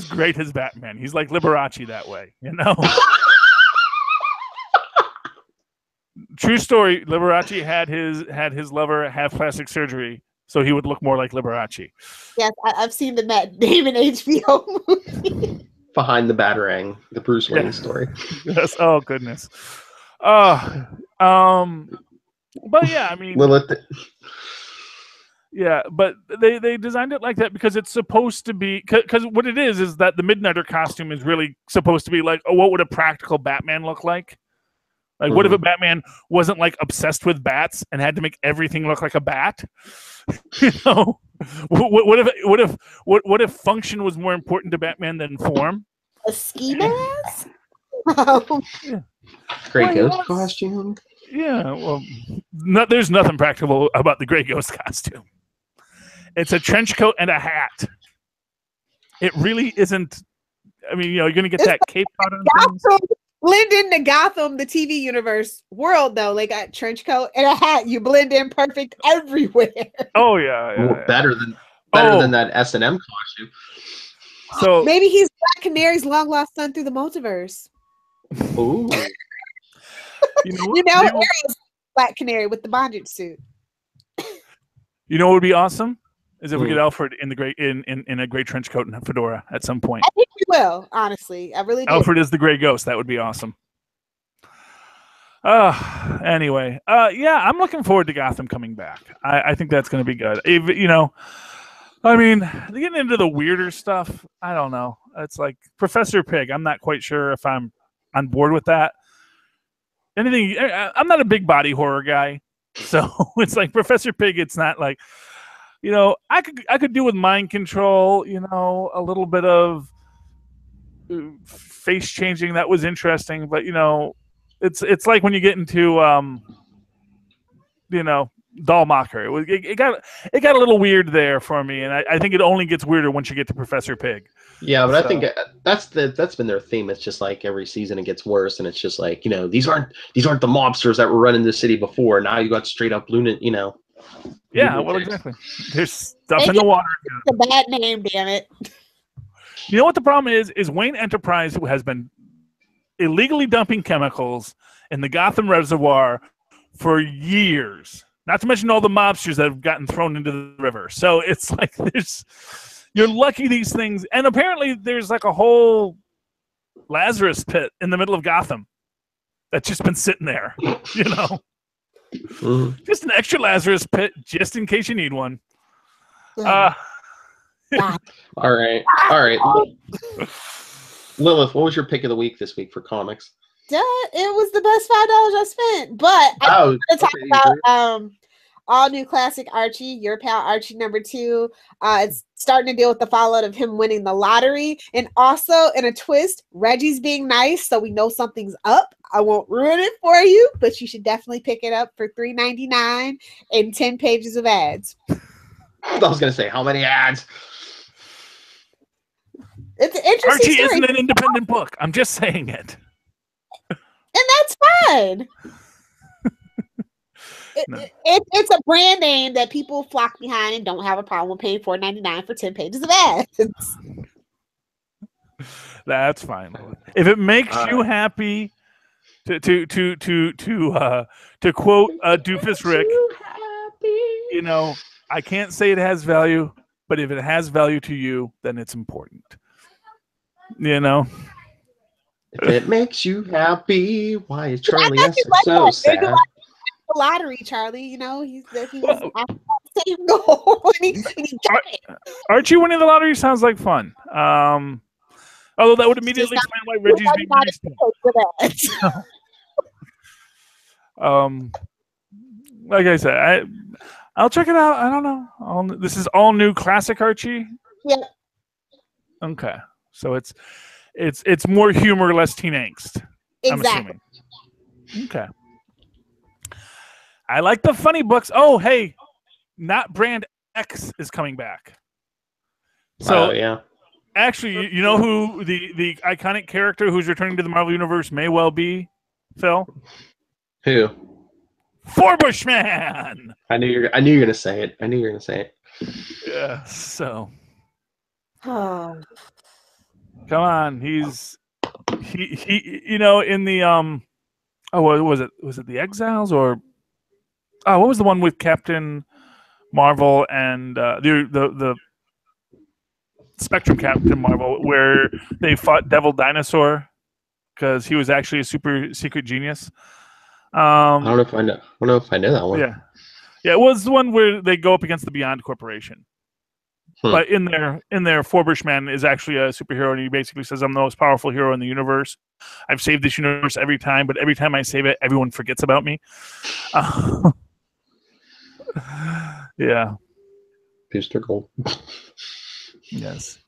great as Batman? He's like Liberace that way, you know. True story. Liberace had his lover have plastic surgery so he would look more like Liberace. Yes, I've seen the Matt Damon HBO movie. Behind the Batarang, the Bruce Wayne story. Yes. Oh goodness. But yeah, I mean, Lilith. Yeah, but they designed it like that because it's supposed to be, because what it is that the Midnighter costume is really supposed to be like, oh, what would a practical Batman look like? Like, what if a Batman wasn't like obsessed with bats and had to make everything look like a bat? You know, what if function was more important to Batman than form? A ski mask? Yeah. Grey Ghost costume? Yeah, well, there's nothing practical about the Grey Ghost costume. It's a trench coat and a hat. It really isn't. I mean, you know, you're going to get that cape out on things. Blend into Gotham, the TV universe world, though. Like a trench coat and a hat, you blend in perfect everywhere. Oh yeah. Better than that S&M costume. So maybe he's Black Canary's long lost son through the multiverse. Ooh. You know, Arrow's Black Canary with the bondage suit. You know what would be awesome is if we get Alfred in the great in a gray trench coat and fedora at some point. I think we will, honestly. I really do. Alfred is the Grey Ghost. That would be awesome. Anyway, yeah, I'm looking forward to Gotham coming back. I think that's going to be good. You know, I mean, getting into the weirder stuff, I don't know. It's like Professor Pig. I'm not quite sure if I'm on board with that. Anything? I'm not a big body horror guy, so it's like Professor Pig. It's not like, you know, I could do with mind control. You know, a little bit of face changing that was interesting, but you know, it's like when you get into you know, Dollmacher. It got a little weird there for me, and I think it only gets weirder once you get to Professor Pig. Yeah, but I think that's been their theme. It's just like every season it gets worse, and it's just like, you know, these aren't the mobsters that were running the city before. Now you got straight up lunatic, you know. Yeah, well, exactly. There's stuff in the water. It's a bad name, damn it. You know what the problem is Wayne Enterprise has been illegally dumping chemicals in the Gotham Reservoir for years. Not to mention all the mobsters that have gotten thrown into the river. So it's like you're lucky these things. And apparently there's like a whole Lazarus pit in the middle of Gotham that's just been sitting there, you know. Just an extra Lazarus pit just in case you need one. All right. Lilith, what was your pick of the week this week for comics? It was the best $5 I spent, but I want to talk about all new classic Archie, your pal Archie #2. It's starting to deal with the fallout of him winning the lottery, and also in a twist, Reggie's being nice, so we know something's up. I won't ruin it for you, but you should definitely pick it up for $3.99 and 10 pages of ads. I was gonna say, how many ads? It's an interesting Archie story. isn't an independent book. I'm just saying it. And that's fine. It's a brand name that people flock behind and don't have a problem with paying $4.99 for 10 pages of ads. That's fine. If it makes you happy, to quote Doofus Rick, you know, I can't say it has value, but if it has value to you, then it's important. You know. If it makes you happy, why is Charlie so sad? The lottery, Charlie. You know, he was same goal when he got it. Archie winning the lottery sounds like fun. Although that would immediately explain why Reggie's being nice to him. Like I said, I'll check it out. I don't know. This is all new classic Archie. Yeah. Okay, so it's more humor, less teen angst. Exactly. Okay. I like the funny books. Oh, hey, Not Brand X is coming back. So yeah. Actually, you know who the iconic character who's returning to the Marvel Universe may well be, Phil? Who? Forbushman. I knew you were gonna say it. Yeah. So. Oh. Come on, he you know, in the what was it? Was it the Exiles or what was the one with Captain Marvel and the Spectrum Captain Marvel where they fought Devil Dinosaur because he was actually a super secret genius? I don't know if I know that one. Yeah, it was the one where they go up against the Beyond Corporation. But in there, Forbushman is actually a superhero, and he basically says, "I'm the most powerful hero in the universe. I've saved this universe every time, but every time I save it, everyone forgets about me." Yeah. Booster Gold. Yes.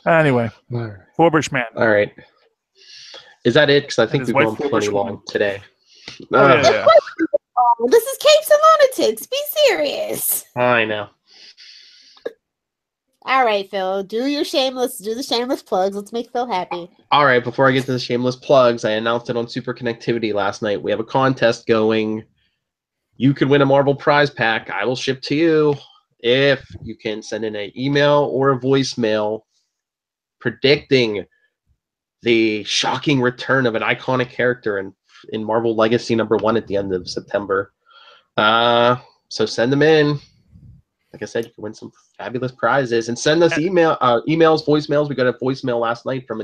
Anyway, Forbushman. All right. Is that it? Because I think we've gone plenty long today. Yeah. Oh, this is Capes and Lunatics. Be serious. I know. All right, Phil. Do the shameless plugs. Let's make Phil happy. All right. Before I get to the shameless plugs, I announced it on Super Connectivity last night. We have a contest going. You could win a Marvel prize pack. I will ship to you if you can send in an email or a voicemail predicting the shocking return of an iconic character in Marvel Legacy #1 at the end of September. So send them in. Like I said, you can win some fabulous prizes and send us emails, voicemails. We got a voicemail last night from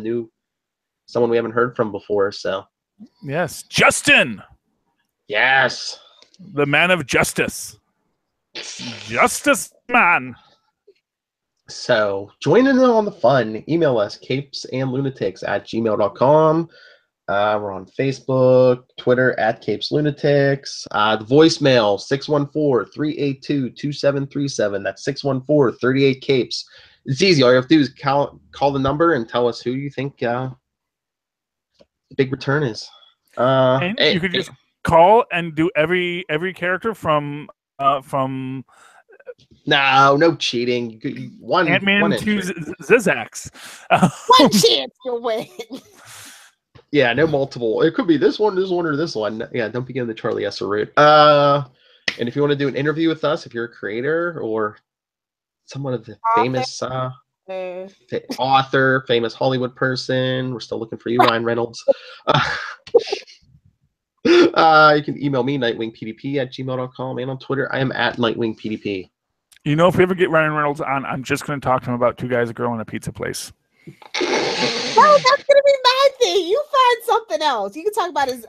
someone we haven't heard from before. So yes, Justin. Yes, the man of justice, justice man. So join in on the fun. Email us capesandlunatics@gmail.com. We're on Facebook, Twitter @CapesLunatics. The voicemail 614-382-2737. That's 614-38-CAPES. It's easy. All you have to do is call the number and tell us who you think the big return is. And you could just call and do every character from No cheating. One Ant-Man to Zizax. One chance to win. Yeah, no multiple. It could be this one, or this one. Yeah, don't begin the Charlie Esser route. And if you want to do an interview with us, if you're a creator or someone of the famous author, famous Hollywood person, we're still looking for you, Ryan Reynolds. You can email me, nightwingpdp@gmail.com, and on Twitter, I am @nightwingpdp. You know, if we ever get Ryan Reynolds on, I'm just going to talk to him about two guys, a girl, and a pizza place. No, that's gonna be my thing. You find something else. You can talk about his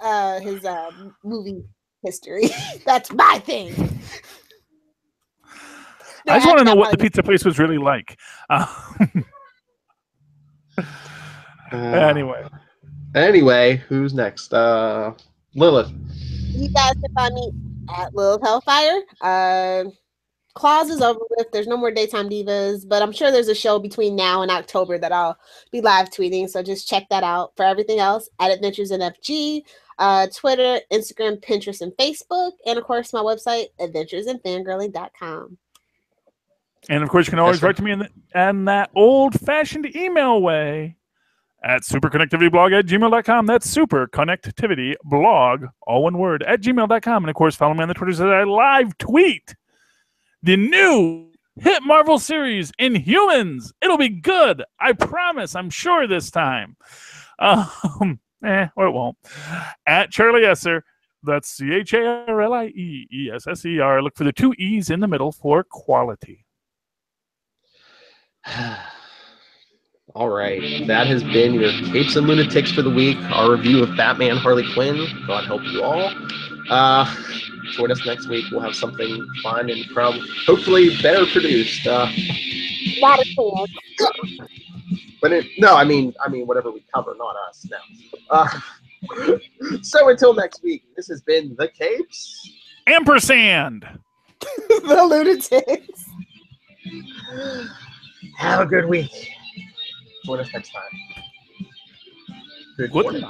movie history. That's my thing. I just want to know what the pizza place was really like. Anyway, who's next? Lilith. You guys can find me at Lilith Hellfire. Claus is over with. There's no more Daytime Divas, but I'm sure there's a show between now and October that I'll be live tweeting. So just check that out. For everything else, at Adventures in FG, Twitter, Instagram, Pinterest, and Facebook, and of course my website, adventuresinfangirling.com. And of course, you can always write to me in that old-fashioned email way at superconnectivityblog@gmail.com. That's superconnectivityblog, all one word, @gmail.com. And of course, follow me on the Twitter so that I live tweet the new hit Marvel series, Inhumans. It'll be good. I promise. I'm sure this time. Or it won't. At Charlie Esser. That's CharlieEesser. Look for the 2 E's in the middle for quality. All right. That has been your Capes and Lunatics for the week. Our review of Batman Harley Quinn. God help you all. Join us next week. We'll have something fun and hopefully better produced. Not a chance. But no, I mean whatever we cover, not us now. So until next week, this has been the Capes. Ampersand. The Lunatics. Have a good week. Join us next time. Good morning.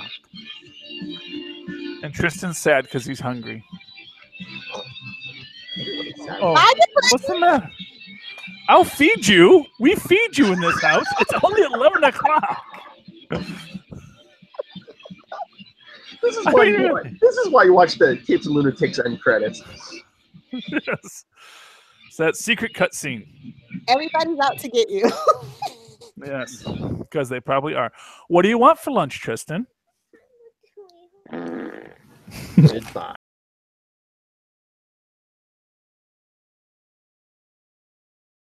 And Tristan's sad because he's hungry. Oh, What's the matter? I'll feed you. We feed you in this house. It's only 11 o'clock. This is why you watch the Capes and Lunatics end credits. Yes. It's that secret cutscene. Everybody's out to get you. Yes, because they probably are. What do you want for lunch, Tristan? Goodbye.